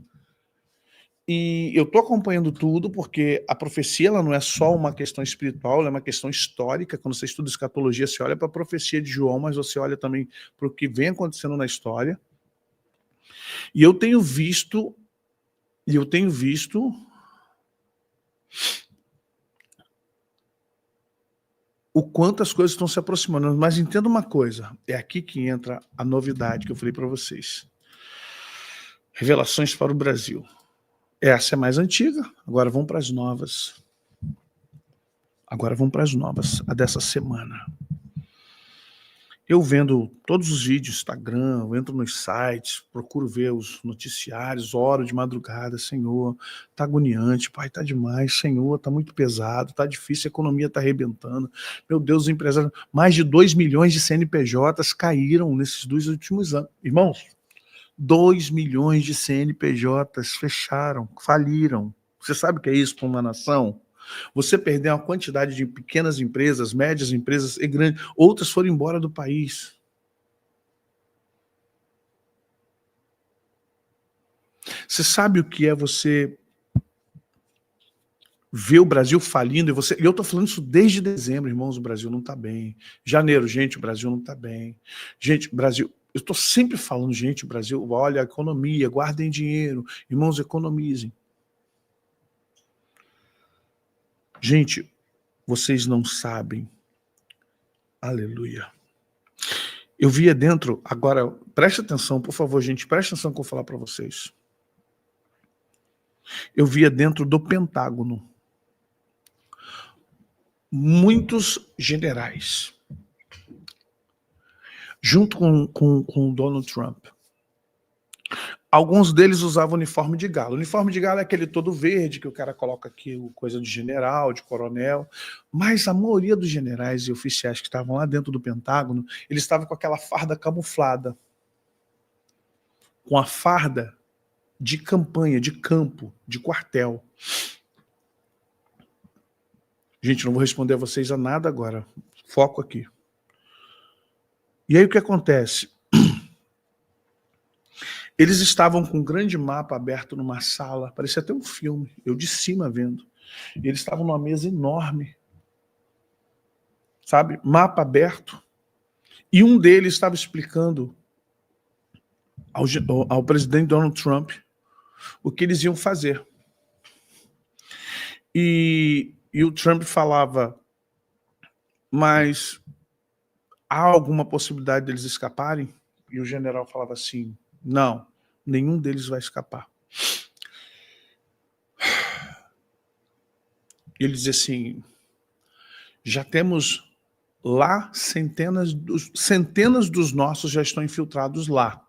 E eu estou acompanhando tudo porque a profecia ela não é só uma questão espiritual, ela é uma questão histórica. Quando você estuda escatologia, você olha para a profecia de João, mas você olha também para o que vem acontecendo na história. E eu tenho visto o quanto as coisas estão se aproximando. Mas entenda uma coisa, é aqui que entra a novidade que eu falei para vocês. Revelações para o Brasil. Essa é mais antiga, agora vamos para as novas. Agora vamos para as novas, a dessa semana. Eu vendo todos os vídeos, Instagram, eu entro nos sites, procuro ver os noticiários, oro de madrugada, Senhor, tá agoniante, Pai, tá demais, Senhor, tá muito pesado, tá difícil, a economia tá arrebentando. Meu Deus, os empresários, mais de 2 milhões de CNPJs caíram nesses 2 últimos anos. Irmãos, 2 milhões de CNPJs fecharam, faliram. Você sabe o que é isso para uma nação? Você perder uma quantidade de pequenas empresas, médias empresas e grandes, outras foram embora do país. Você sabe o que é você ver o Brasil falindo? E eu estou falando isso desde dezembro, irmãos, o Brasil não está bem. Janeiro, gente, o Brasil não está bem. Gente, o Brasil... Eu estou sempre falando, gente, o Brasil, olha a economia, guardem dinheiro, irmãos, economizem. Gente, vocês não sabem. Aleluia. Eu via dentro, agora, preste atenção, por favor, gente, preste atenção no que eu vou falar para vocês. Eu via dentro do Pentágono muitos generais, junto com o Donald Trump. Alguns deles usavam uniforme de gala. O uniforme de gala é aquele todo verde, que o cara coloca aqui coisa de general, de coronel. Mas a maioria dos generais e oficiais que estavam lá dentro do Pentágono, eles estavam com aquela farda camuflada. Com a farda de campanha, de campo, de quartel. Gente, não vou responder a vocês a nada agora. Foco aqui. E aí o que acontece? Eles estavam com um grande mapa aberto numa sala, parecia até um filme, eu de cima vendo. E eles estavam numa mesa enorme, sabe? Mapa aberto. E um deles estava explicando ao presidente Donald Trump o que eles iam fazer. E o Trump falava, mas há alguma possibilidade deles escaparem? E o general falava assim, não, nenhum deles vai escapar. Ele dizia assim, já temos lá centenas dos nossos já estão infiltrados lá.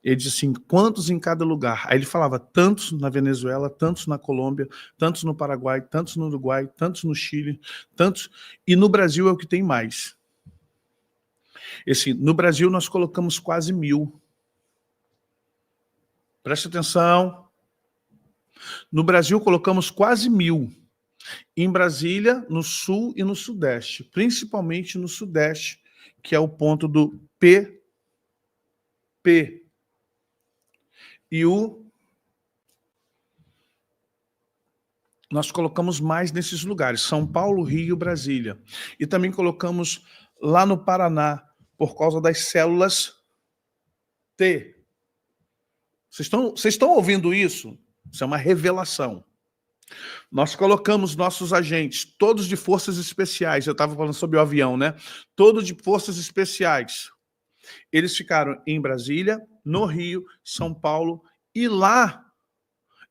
Ele disse assim, quantos em cada lugar? Aí ele falava, tantos na Venezuela, tantos na Colômbia, tantos no Paraguai, tantos no Uruguai, tantos no Chile, tantos... E no Brasil é o que tem mais. No Brasil nós colocamos quase 1.000. Preste atenção. No Brasil colocamos quase 1.000. Em Brasília, no sul e no sudeste. Principalmente no sudeste, que é o ponto do PP. E nós colocamos mais nesses lugares. São Paulo, Rio, Brasília. E também colocamos lá no Paraná, por causa das células T. Vocês estão ouvindo isso? Isso é uma revelação. Nós colocamos nossos agentes, todos de forças especiais, eu estava falando sobre o avião, né? Todos de forças especiais. Eles ficaram em Brasília, no Rio, São Paulo e lá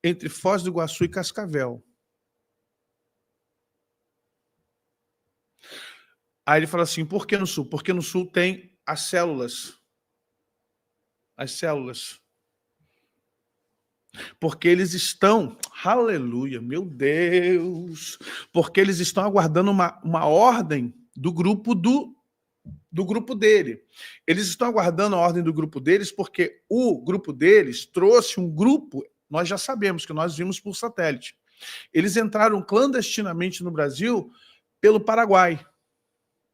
entre Foz do Iguaçu e Cascavel. Aí ele fala assim, por que no Sul? Porque no Sul tem as células. As células. Porque eles estão, aleluia, meu Deus, porque eles estão aguardando uma ordem do grupo grupo dele. Eles estão aguardando a ordem do grupo deles porque o grupo deles trouxe um grupo, nós já sabemos que nós vimos por satélite. Eles entraram clandestinamente no Brasil pelo Paraguai.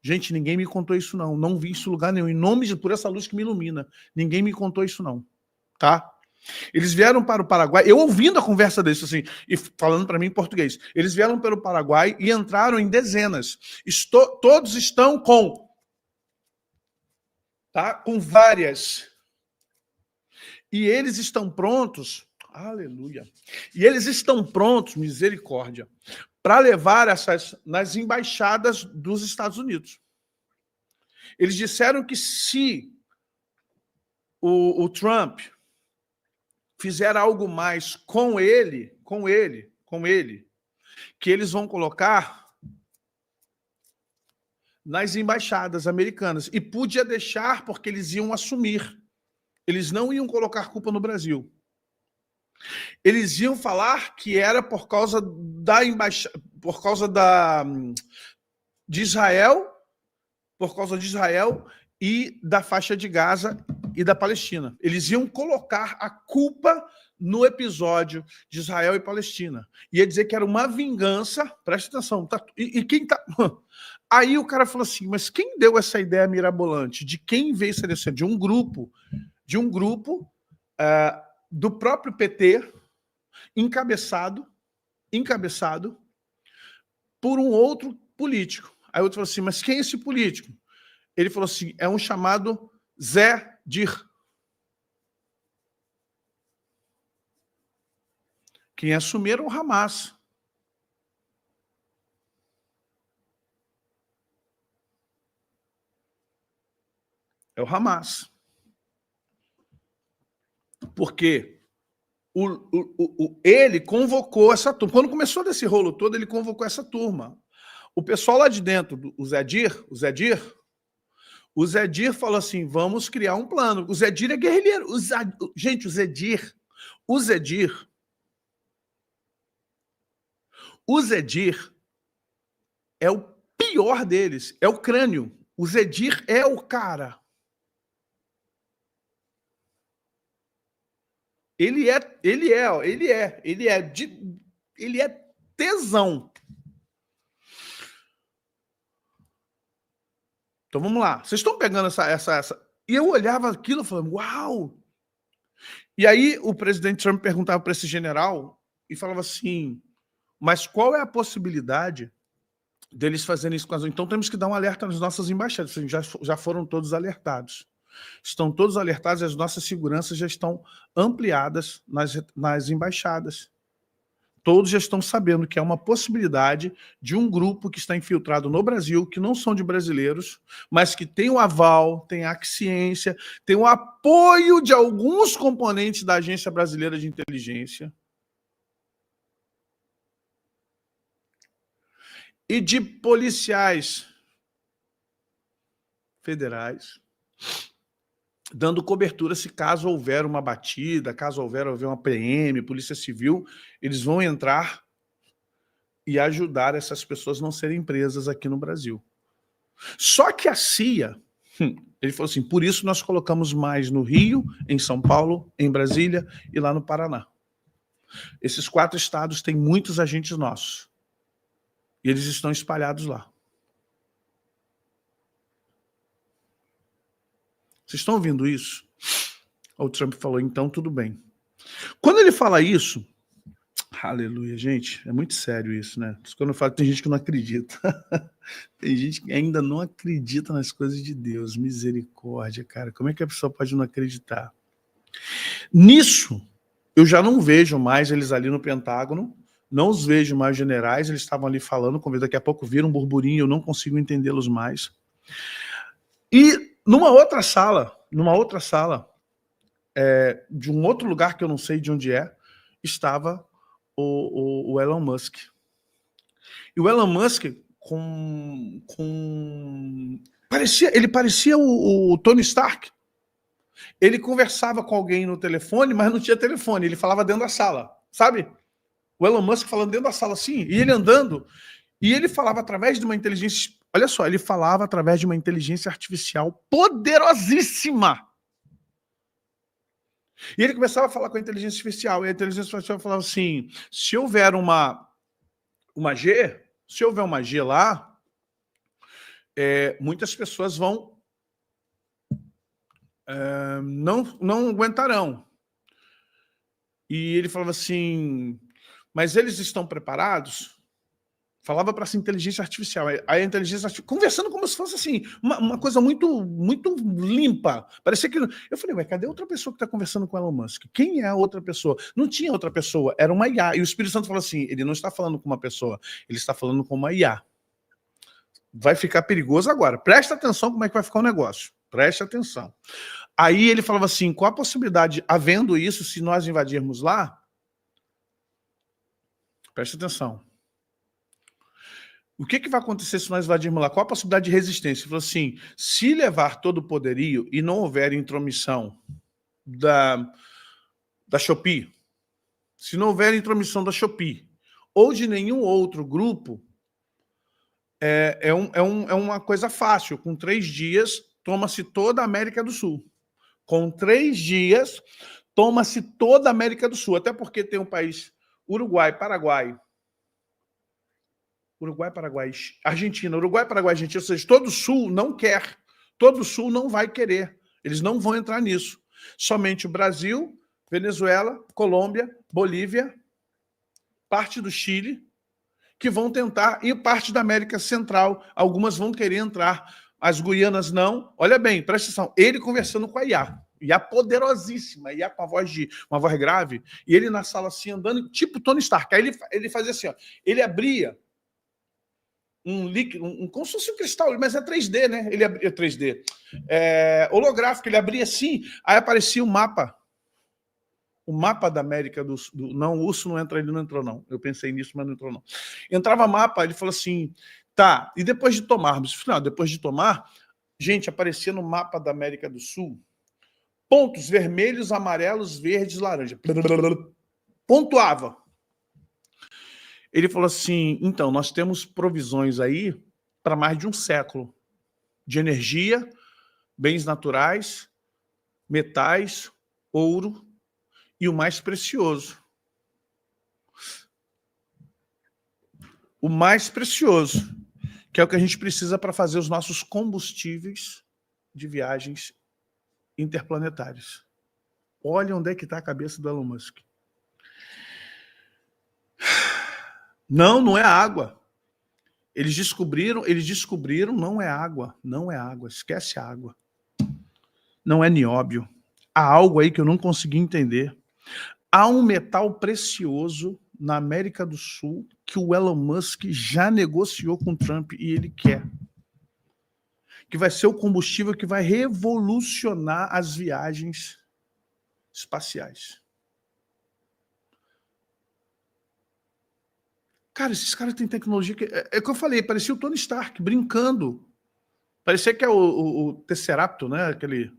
Gente, ninguém me contou isso não. Não vi isso em lugar nenhum. Em nome de por essa luz que me ilumina. Ninguém me contou isso não. Tá? Eles vieram para o Paraguai, eu ouvindo a conversa deles, assim, e falando para mim em português. Eles vieram pelo Paraguai e entraram em dezenas. Todos estão com... Tá? Com várias. E eles estão prontos, aleluia. E eles estão prontos, misericórdia, para levar essas nas embaixadas dos Estados Unidos. Eles disseram que se o Trump fizer algo mais com ele, que eles vão colocar nas embaixadas americanas. E podia deixar porque eles iam assumir. Eles não iam colocar culpa no Brasil. Eles iam falar que era por causa da de Israel, por causa de Israel e da faixa de Gaza e da Palestina. Eles iam colocar a culpa no episódio de Israel e Palestina. Ia dizer que era uma vingança, presta atenção, tá, e quem tá... Aí o cara falou assim, mas quem deu essa ideia mirabolante? De quem veio essa ideia? De um grupo do próprio PT, encabeçado por um outro político. Aí o outro falou assim, mas quem é esse político? Ele falou assim, é um chamado Zé Dir. Quem assumiram o Hamas. É o Hamas. Porque ele convocou essa turma. Quando começou desse rolo todo, ele convocou essa turma. O pessoal lá de dentro, o Zé Dir falou assim, vamos criar um plano. O Zé Dir é guerrilheiro. Gente, o Zé Dir é o pior deles, é o crânio. O Zé Dir é o cara. Ele é tesão. Então vamos lá. Vocês estão pegando essa... E eu olhava aquilo e falava, uau! E aí o presidente Trump perguntava para esse general e falava assim, mas qual é a possibilidade deles fazerem isso com as... Então temos que dar um alerta nas nossas embaixadas. Já foram todos alertados. Estão todos alertados e as nossas seguranças já estão ampliadas nas embaixadas. Todos já estão sabendo que é uma possibilidade de um grupo que está infiltrado no Brasil, que não são de brasileiros, mas que tem o aval, tem a aquiescência, tem o apoio de alguns componentes da Agência Brasileira de Inteligência e de policiais federais, dando cobertura se caso houver uma batida, caso houver uma PM, Polícia Civil, eles vão entrar e ajudar essas pessoas a não serem presas aqui no Brasil. Só que a CIA, ele falou assim, por isso nós colocamos mais no Rio, em São Paulo, em Brasília e lá no Paraná. Esses 4 estados têm muitos agentes nossos. E eles estão espalhados lá. Vocês estão ouvindo isso? O Trump falou, então tudo bem. Quando ele fala isso, aleluia, gente, é muito sério isso, né? Quando eu falo, tem gente que não acredita. Tem gente que ainda não acredita nas coisas de Deus. Misericórdia, cara. Como é que a pessoa pode não acreditar? Nisso, eu já não vejo mais eles ali no Pentágono, não os vejo mais generais, eles estavam ali falando, como daqui a pouco viram um burburinho, eu não consigo entendê-los mais. E numa outra sala, de um outro lugar que eu não sei de onde é, estava o Elon Musk. E o Elon Musk ele parecia o Tony Stark. Ele conversava com alguém no telefone, mas não tinha telefone, ele falava dentro da sala, sabe? O Elon Musk falando dentro da sala assim, e ele andando, e ele falava através de uma inteligência, olha só, ele falava através de uma inteligência artificial poderosíssima. E ele começava a falar com a inteligência artificial, e a inteligência artificial falava assim, se houver uma G, se houver uma G lá, muitas pessoas vão não aguentarão. E ele falava assim, mas eles estão preparados? Falava para essa inteligência artificial. Aí a inteligência artificial, conversando como se fosse assim, uma coisa muito, muito limpa. Parecia que... Eu falei, ué, cadê outra pessoa que está conversando com Elon Musk? Quem é a outra pessoa? Não tinha outra pessoa, era uma IA. E o Espírito Santo falou assim, ele não está falando com uma pessoa, ele está falando com uma IA. Vai ficar perigoso agora. Presta atenção como é que vai ficar o negócio. Preste atenção. Aí ele falava assim, qual a possibilidade, havendo isso, se nós invadirmos lá? Preste atenção. O que vai acontecer se nós invadirmos lá? Qual a possibilidade de resistência? Ele falou assim, se levar todo o poderio e não houver intromissão da Shopee, se não houver intromissão da Shopee ou de nenhum outro grupo, é uma coisa fácil. Com 3 dias, toma-se toda a América do Sul. Com 3 dias, toma-se toda a América do Sul. Até porque tem um país, Uruguai, Paraguai, Argentina, Uruguai, Paraguai, Argentina, ou seja, todo o Sul não quer, todo o Sul não vai querer, eles não vão entrar nisso. Somente o Brasil, Venezuela, Colômbia, Bolívia, parte do Chile, que vão tentar, e parte da América Central, algumas vão querer entrar, as Guianas não. Olha bem, presta atenção, ele conversando com a IA poderosíssima, IA com uma voz grave, e ele na sala assim, andando, tipo Tony Stark. Aí ele fazia assim, ó, ele abria um líquido, como se fosse um cristal, mas é 3D, né? Ele abria 3D. Holográfico, ele abria assim, aí aparecia um mapa. O mapa da América do Sul. Não, o urso não entra, ele não entrou, não. Eu pensei nisso, mas não entrou, não. Entrava mapa, ele falou assim, tá, e depois de tomarmos? Não, depois de tomar, gente, aparecia no mapa da América do Sul, pontos vermelhos, amarelos, verdes, laranja. Pontuava. Ele falou assim, então, nós temos provisões aí para mais de um século de energia, bens naturais, metais, ouro e o mais precioso. O mais precioso, que é o que a gente precisa para fazer os nossos combustíveis de viagens interplanetárias. Olha onde é que está a cabeça do Elon Musk. Não é água. Eles descobriram, não é água, esquece a água. Não é nióbio. Há algo aí que eu não consegui entender. Há um metal precioso na América do Sul que o Elon Musk já negociou com o Trump e ele quer. Que vai ser o combustível que vai revolucionar as viagens espaciais. Cara, esses caras têm tecnologia que... É o que eu falei, parecia o Tony Stark, brincando. Parecia que é o Tesseracto, né? Aquele...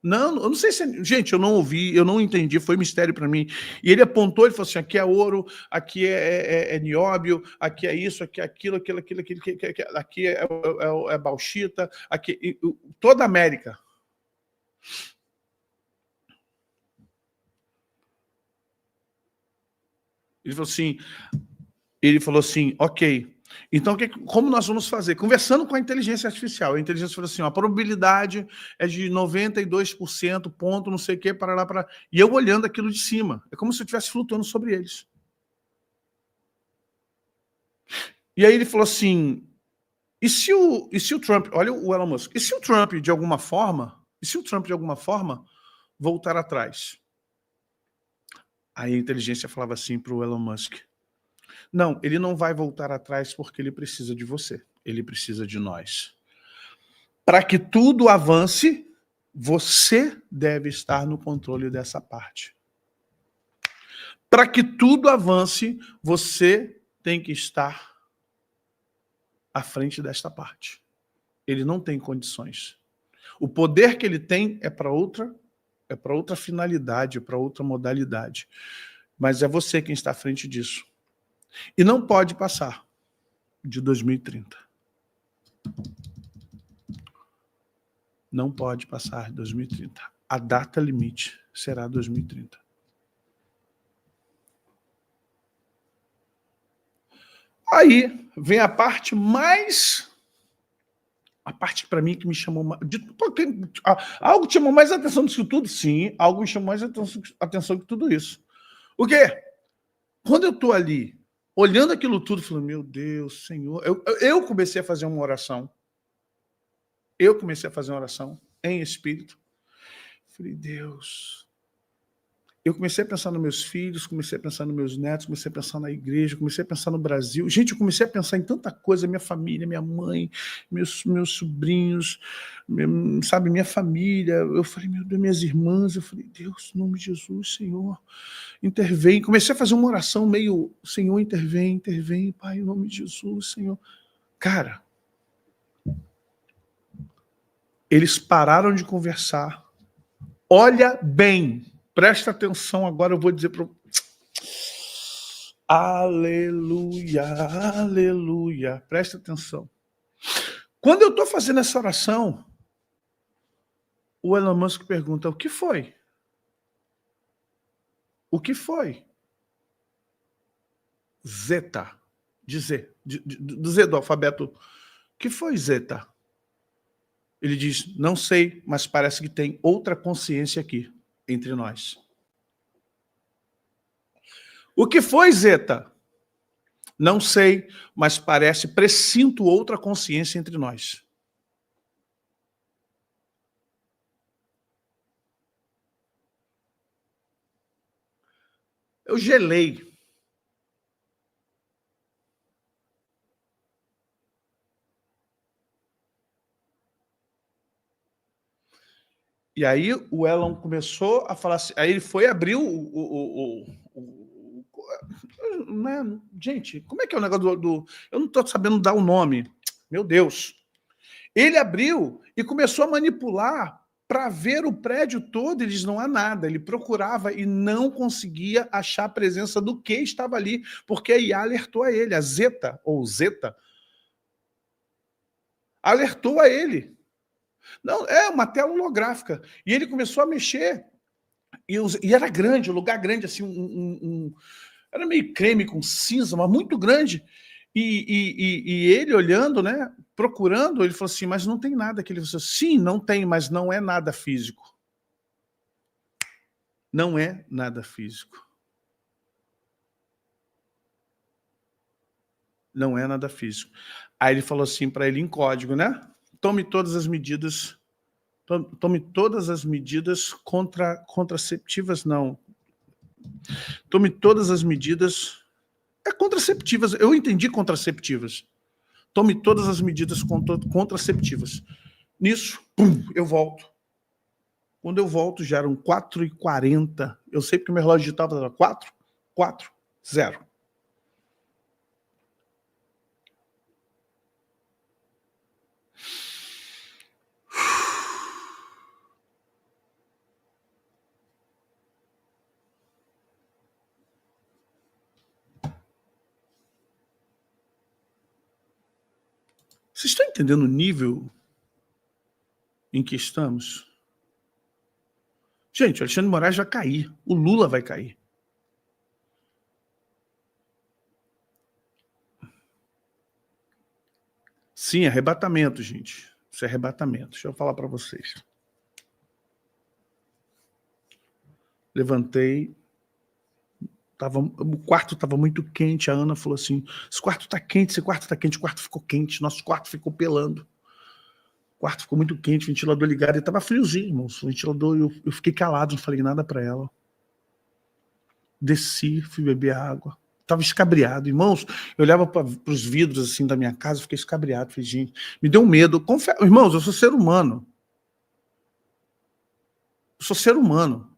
Não, eu não sei se... Gente, eu não ouvi, eu não entendi, foi mistério para mim. E ele apontou, ele falou assim, aqui é ouro, aqui é nióbio, aqui é isso, aqui é aquilo, aqui é bauxita, aqui... Toda a América. Ele falou assim, ok, então como nós vamos fazer? Conversando com a inteligência artificial, a inteligência falou assim, ó, a probabilidade é de 92%, ponto, não sei o que, para. E eu olhando aquilo de cima, é como se eu estivesse flutuando sobre eles. E aí ele falou assim, e se o Trump, olha o Elon Musk, e se o Trump de alguma forma voltar atrás. Aí a inteligência falava assim para o Elon Musk: não, ele não vai voltar atrás porque ele precisa de você, ele precisa de nós. Para que tudo avance, você deve estar no controle dessa parte. Para que tudo avance, você tem que estar à frente desta parte. Ele não tem condições. O poder que ele tem é para outra finalidade, para outra modalidade. Mas é você quem está à frente disso. E não pode passar de 2030. Não pode passar de 2030. A data limite será 2030. Aí vem a parte para mim que me chamou mais... Algo te chamou mais atenção do que tudo? Sim, algo me chamou mais atenção do que tudo isso. O quê? Quando eu estou ali, olhando aquilo tudo, falando, meu Deus, Senhor... Eu comecei a fazer uma oração. Eu comecei a fazer uma oração em espírito. Falei, Deus... Eu comecei a pensar nos meus filhos, comecei a pensar nos meus netos, comecei a pensar na igreja, comecei a pensar no Brasil. Gente, eu comecei a pensar em tanta coisa, minha família, minha mãe, meus sobrinhos, sabe, minha família. Eu falei, meu Deus, minhas irmãs. Eu falei, Deus, em nome de Jesus, Senhor, intervém. Comecei a fazer uma oração meio, Senhor, intervém, Pai, em nome de Jesus, Senhor. Cara, eles pararam de conversar. Olha bem. Presta atenção agora, eu vou dizer para... Aleluia, aleluia. Presta atenção. Quando eu estou fazendo essa oração, o Elon Musk pergunta, o que foi? O que foi? Zeta. De Z. Do Z do alfabeto. O que foi Zeta? Ele diz, não sei, mas parece que tem outra consciência aqui. Entre nós. O que foi, Zeta? Não sei, mas presinto outra consciência entre nós. Eu gelei. E aí o Elon começou a falar assim, aí ele foi abrir né? Gente, como é que é o negócio do... Eu não estou sabendo dar o nome. Meu Deus. Ele abriu e começou a manipular para ver o prédio todo. Ele diz, não há nada. Ele procurava e não conseguia achar a presença do que estava ali, porque a IA alertou a ele, a Zeta, ou Zeta, alertou a ele. Não, é uma tela holográfica. E ele começou a mexer. E era grande, um lugar grande, assim, era meio creme com cinza, mas muito grande. E ele olhando, né, procurando, ele falou assim, mas não tem nada aqui. Ele falou assim, sim, não tem, mas não é nada físico. Não é nada físico. Não é nada físico. Aí ele falou assim para ele em código, né? Tome todas as medidas contraceptivas, não. Tome todas as medidas... contraceptivas, eu entendi contraceptivas. Tome todas as medidas contraceptivas. Nisso, pum, eu volto. Quando eu volto, já eram 4h40. Eu sei porque meu relógio digital estava 4, 0. Vocês estão entendendo o nível em que estamos? Gente, o Alexandre de Moraes vai cair. O Lula vai cair. Sim, arrebatamento, gente. Isso é arrebatamento. Deixa eu falar para vocês. Levantei. O quarto estava muito quente. A Ana falou assim, esse quarto está quente, o quarto ficou quente, nosso quarto ficou pelando. quarto ficou muito quente, ventilador ligado, e tava friozinho, irmãos. O ventilador, eu fiquei calado, não falei nada para ela. Desci, fui beber água. Tava escabriado. Irmãos, eu olhava para os vidros assim da minha casa, fiquei escabriado. Falei, gente, me deu medo. Irmãos, eu sou ser humano. Eu sou ser humano.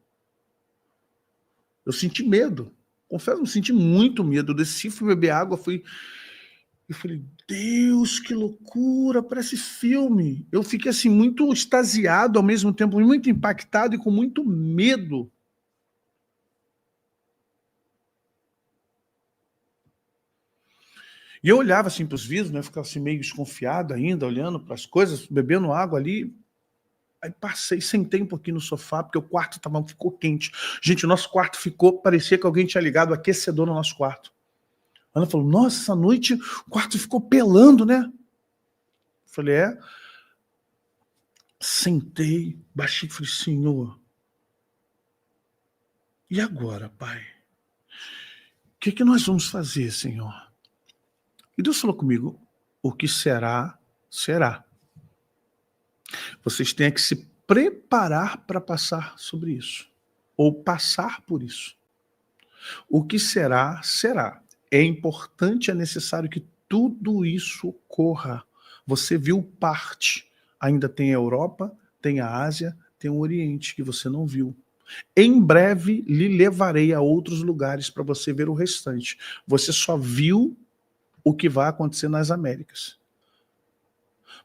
Eu senti medo. Confesso, eu senti muito medo. Eu desci, fui beber água, eu falei, Deus, que loucura, parece filme. Eu fiquei assim muito extasiado, ao mesmo tempo muito impactado e com muito medo. E eu olhava assim para os vidros, né? Ficava assim meio desconfiado ainda, olhando para as coisas, bebendo água ali. Aí passei, sentei um pouquinho no sofá, porque o quarto ficou quente. Gente, o nosso quarto parecia que alguém tinha ligado o aquecedor no nosso quarto. A Ana falou, nossa, essa noite o quarto ficou pelando, né? Eu falei, é. Sentei, baixei e falei, Senhor, e agora, Pai? O que nós vamos fazer, Senhor? E Deus falou comigo, o que será, será. Vocês têm que se preparar para passar sobre isso, ou passar por isso. O que será, será. É importante, é necessário que tudo isso ocorra. Você viu parte. Ainda tem a Europa, tem a Ásia, tem o Oriente, que você não viu. Em breve lhe levarei a outros lugares para você ver o restante. Você só viu o que vai acontecer nas Américas.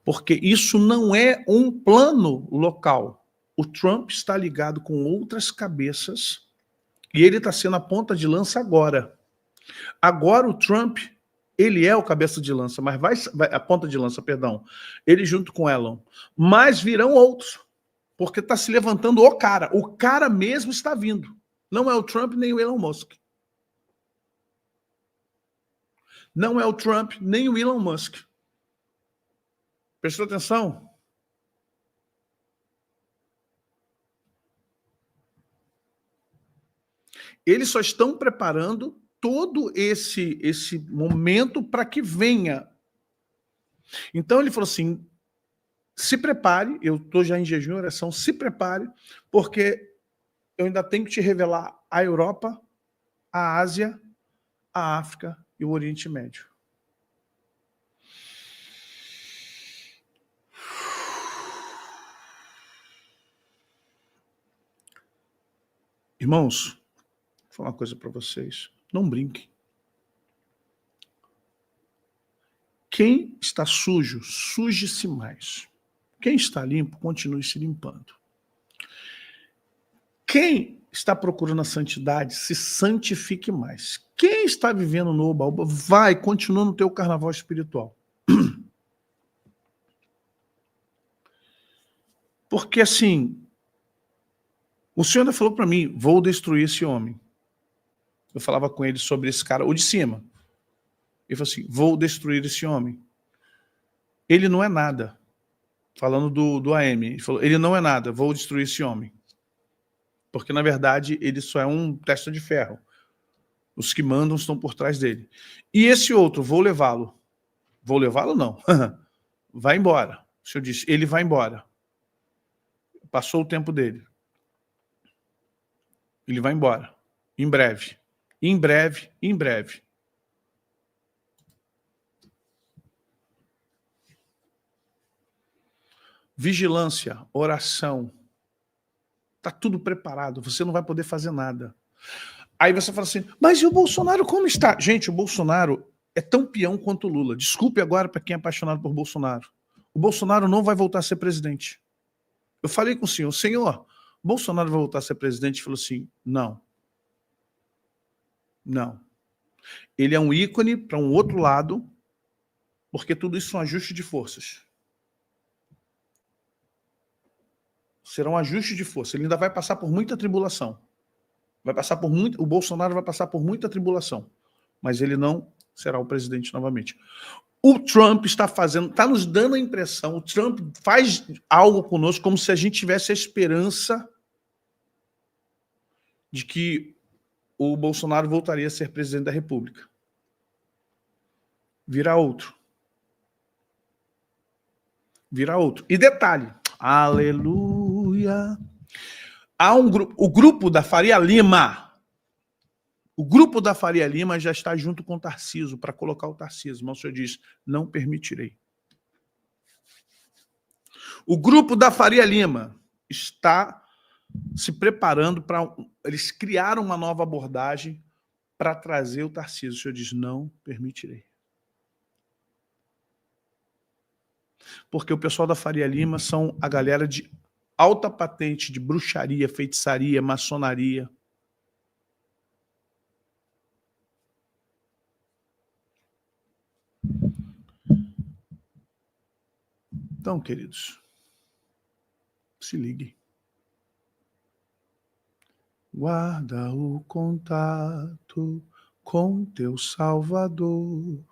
Porque isso não é um plano local. O Trump está ligado com outras cabeças e ele está sendo a ponta de lança agora. Agora o Trump, ele é o cabeça de lança, mas vai a ponta de lança, perdão. Ele junto com Elon. Mas virão outros, porque está se levantando o cara. O cara mesmo está vindo. Não é o Trump nem o Elon Musk. Não é o Trump nem o Elon Musk. Prestou atenção? Eles só estão preparando todo esse momento para que venha. Então ele falou assim, se prepare, eu estou já em jejum e oração, se prepare, porque eu ainda tenho que te revelar a Europa, a Ásia, a África e o Oriente Médio. Irmãos, vou falar uma coisa para vocês. Não brinquem. Quem está sujo, suje-se mais. Quem está limpo, continue se limpando. Quem está procurando a santidade, se santifique mais. Quem está vivendo no oba-oba, continua no teu carnaval espiritual. Porque assim, o Senhor ainda falou para mim, vou destruir esse homem. Eu falava com ele sobre esse cara, o de cima. Ele falou assim, vou destruir esse homem. Ele não é nada. Falando do AM, ele falou, ele não é nada, vou destruir esse homem. Porque, na verdade, ele só é um testa de ferro. Os que mandam estão por trás dele. E esse outro, vou levá-lo. Vou levá-lo, não. Vai embora. O Senhor disse, ele vai embora. Passou o tempo dele. Ele vai embora. Em breve. Em breve, em breve. Vigilância, oração. Está tudo preparado. Você não vai poder fazer nada. Aí você fala assim, mas e o Bolsonaro como está? Gente, o Bolsonaro é tão peão quanto o Lula. Desculpe agora para quem é apaixonado por Bolsonaro. O Bolsonaro não vai voltar a ser presidente. Eu falei com o senhor, Bolsonaro vai voltar a ser presidente? Ele falou assim, não. Não. Ele é um ícone para um outro lado, porque tudo isso é um ajuste de forças. Será um ajuste de força. Ele ainda vai passar por muita tribulação. O Bolsonaro vai passar por muita tribulação, mas ele não será o presidente novamente. O Trump está nos dando a impressão, o Trump faz algo conosco como se a gente tivesse a esperança de que o Bolsonaro voltaria a ser presidente da República. Virá outro. vira outro. E detalhe, aleluia, há um grupo, o grupo da Faria Lima, já está junto com o Tarcísio, para colocar o Tarcísio, mas o senhor diz, não permitirei. O grupo da Faria Lima está se preparando para... Eles criaram uma nova abordagem para trazer o Tarcísio. O senhor diz, não permitirei. Porque o pessoal da Faria Lima são a galera de alta patente de bruxaria, feitiçaria, maçonaria. Então, queridos, se liguem. Guarda o contato com teu Salvador.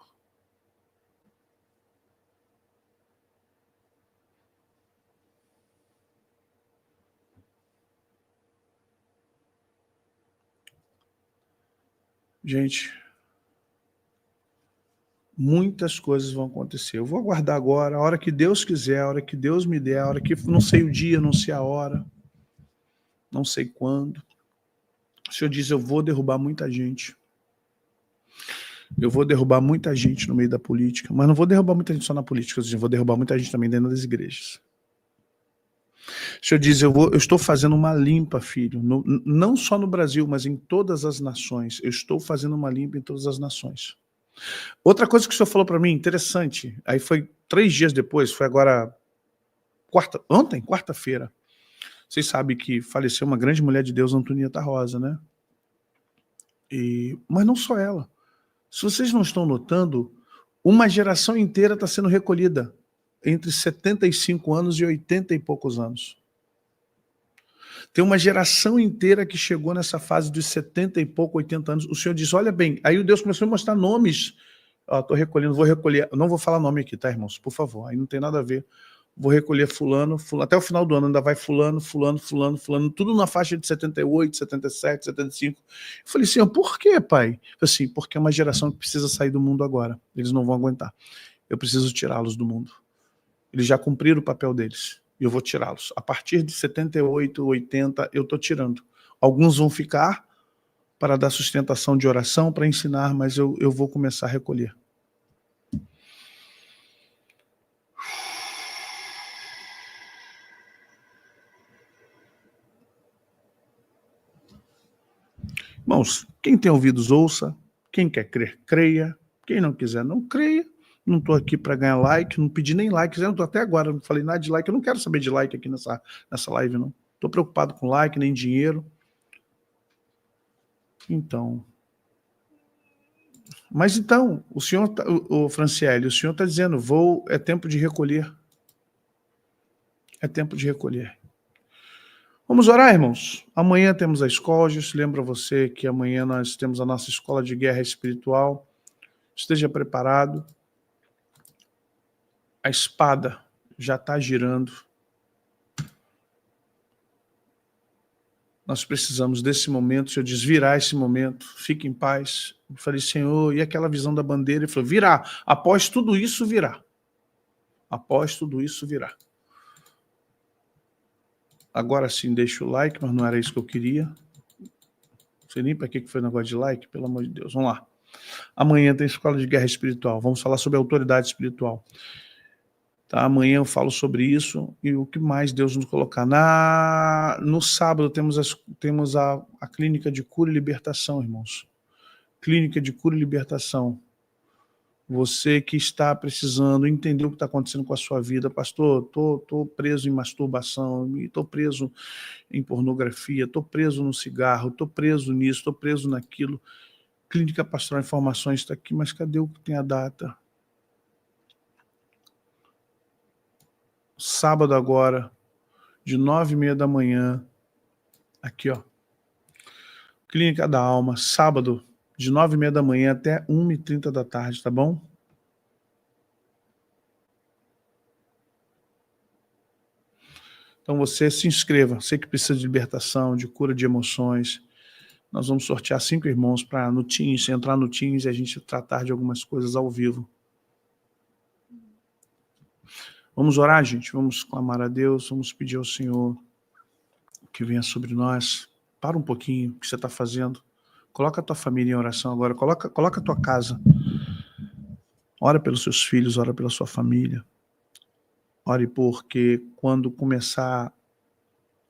Gente, muitas coisas vão acontecer. Eu vou aguardar agora, a hora que Deus quiser, a hora que Deus me der, a hora que não sei o dia, não sei a hora, não sei quando. O Senhor diz, eu vou derrubar muita gente. Eu vou derrubar muita gente no meio da política, mas não vou derrubar muita gente só na política, eu vou derrubar muita gente também dentro das igrejas. O Senhor diz, eu estou fazendo uma limpa, filho, não só no Brasil, mas em todas as nações. Eu estou fazendo uma limpa em todas as nações. Outra coisa que o Senhor falou para mim, interessante, aí foi 3 dias depois, foi agora ontem, quarta-feira. Vocês sabem que faleceu uma grande mulher de Deus, Antonieta Rosa, né? Mas não só ela. Se vocês não estão notando, uma geração inteira está sendo recolhida entre 75 anos e 80 e poucos anos. Tem uma geração inteira que chegou nessa fase dos 70 e pouco, 80 anos. O Senhor diz, olha bem, aí o Deus começou a mostrar nomes. Estou recolhendo, vou recolher, não vou falar nome aqui, tá, irmãos? Por favor, aí não tem nada a ver. Vou recolher fulano, até o final do ano ainda vai fulano, tudo na faixa de 78, 77, 75. Eu falei, Senhor, por quê, pai? Assim, porque é uma geração que precisa sair do mundo agora. Eles não vão aguentar. Eu preciso tirá-los do mundo. Eles já cumpriram o papel deles. E eu vou tirá-los. A partir de 78, 80, eu estou tirando. Alguns vão ficar para dar sustentação de oração, para ensinar, mas eu vou começar a recolher. Irmãos, quem tem ouvidos, ouça. Quem quer crer, creia. Quem não quiser, não creia. Não estou aqui para ganhar like, não pedi nem like. Eu até agora não falei nada de like. Eu não quero saber de like aqui nessa live, não. Estou preocupado com like, nem dinheiro. Então... Mas então, o senhor, o Franciele, o senhor está dizendo, é tempo de recolher. É tempo de recolher. Vamos orar, irmãos? Amanhã temos a Escolges. Lembra você que amanhã nós temos a nossa escola de guerra espiritual. Esteja preparado. A espada já está girando. Nós precisamos desse momento. O Senhor diz, virá esse momento. Fique em paz. Eu falei, Senhor, e aquela visão da bandeira? Ele falou, virá. Após tudo isso, virá. Após tudo isso, virá. Agora sim, deixa o like, mas não era isso que eu queria. Não sei nem para que foi o negócio de like, pelo amor de Deus. Vamos lá. Amanhã tem escola de guerra espiritual. Vamos falar sobre autoridade espiritual. Tá? Amanhã eu falo sobre isso e o que mais Deus nos colocar. No sábado temos a clínica de cura e libertação, irmãos. Clínica de cura e libertação. Você que está precisando entender o que está acontecendo com a sua vida. Pastor, estou preso em masturbação, estou preso em pornografia, estou preso no cigarro, estou preso nisso, estou preso naquilo. Clínica Pastoral Informações está aqui, mas cadê o que tem a data? Sábado agora, de 9h30 da manhã, aqui ó, Clínica da Alma, sábado, de 9h30 da manhã até 1h30 da tarde, tá bom? Então você se inscreva, você que precisa de libertação, de cura de emoções. Nós vamos sortear 5 irmãos para no Teams, entrar no Teams e a gente tratar de algumas coisas ao vivo. Vamos orar, gente, vamos clamar a Deus, vamos pedir ao Senhor que venha sobre nós. Para um pouquinho o que você está fazendo. Coloca a tua família em oração agora, coloca a tua casa. Ora pelos seus filhos, ora pela sua família. Ore porque quando começar,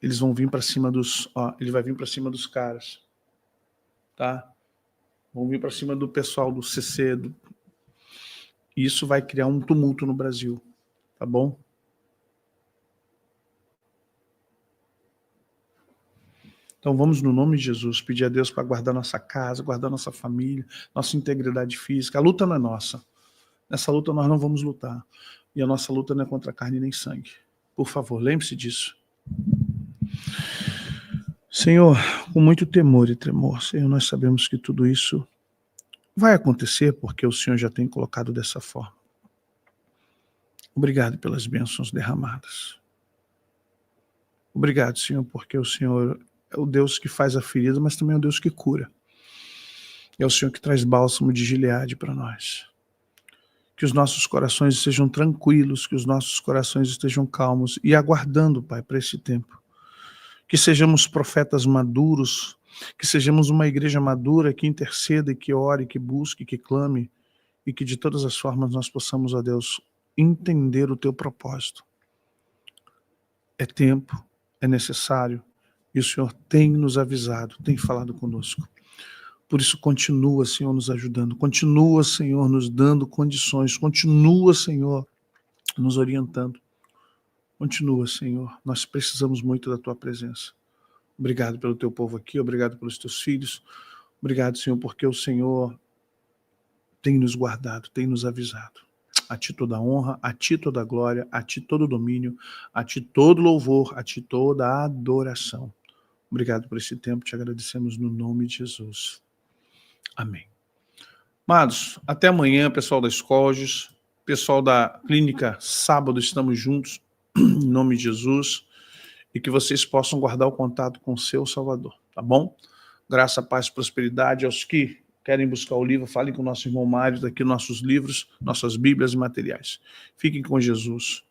eles vão vir para cima dos... ele vai vir para cima dos caras. Tá? Vão vir para cima do pessoal do CC. E isso vai criar um tumulto no Brasil. Tá bom? Então vamos, no nome de Jesus, pedir a Deus para guardar nossa casa, guardar nossa família, nossa integridade física. A luta não é nossa. Nessa luta nós não vamos lutar. E a nossa luta não é contra carne nem sangue. Por favor, lembre-se disso. Senhor, com muito temor e tremor, Senhor, nós sabemos que tudo isso vai acontecer porque o Senhor já tem colocado dessa forma. Obrigado pelas bênçãos derramadas. Obrigado, Senhor, porque o Senhor é o Deus que faz a ferida, mas também é o Deus que cura. É o Senhor que traz bálsamo de Gileade para nós. Que os nossos corações sejam tranquilos, que os nossos corações estejam calmos e aguardando, Pai, para esse tempo. Que sejamos profetas maduros, que sejamos uma igreja madura que interceda, que ore, que busque, que clame e que de todas as formas nós possamos, ó Deus, entender o teu propósito. É tempo, é necessário e o Senhor tem nos avisado, tem falado conosco. Por isso, continua, Senhor, nos ajudando. Continua, Senhor, nos dando condições. Continua, Senhor, nos orientando. Continua, Senhor. Nós precisamos muito da Tua presença. Obrigado pelo Teu povo aqui. Obrigado pelos Teus filhos. Obrigado, Senhor, porque o Senhor tem nos guardado, tem nos avisado. A Ti toda a honra, a Ti toda a glória, a Ti todo o domínio, a Ti todo o louvor, a Ti toda a adoração. Obrigado por esse tempo. Te agradecemos no nome de Jesus. Amém. Amados, até amanhã, pessoal da Escolges, pessoal da Clínica Sábado, estamos juntos, em nome de Jesus, e que vocês possam guardar o contato com o seu Salvador, tá bom? Graça, paz e prosperidade aos que querem buscar o livro, falem com o nosso irmão Mário, daqui nossos livros, nossas bíblias e materiais. Fiquem com Jesus.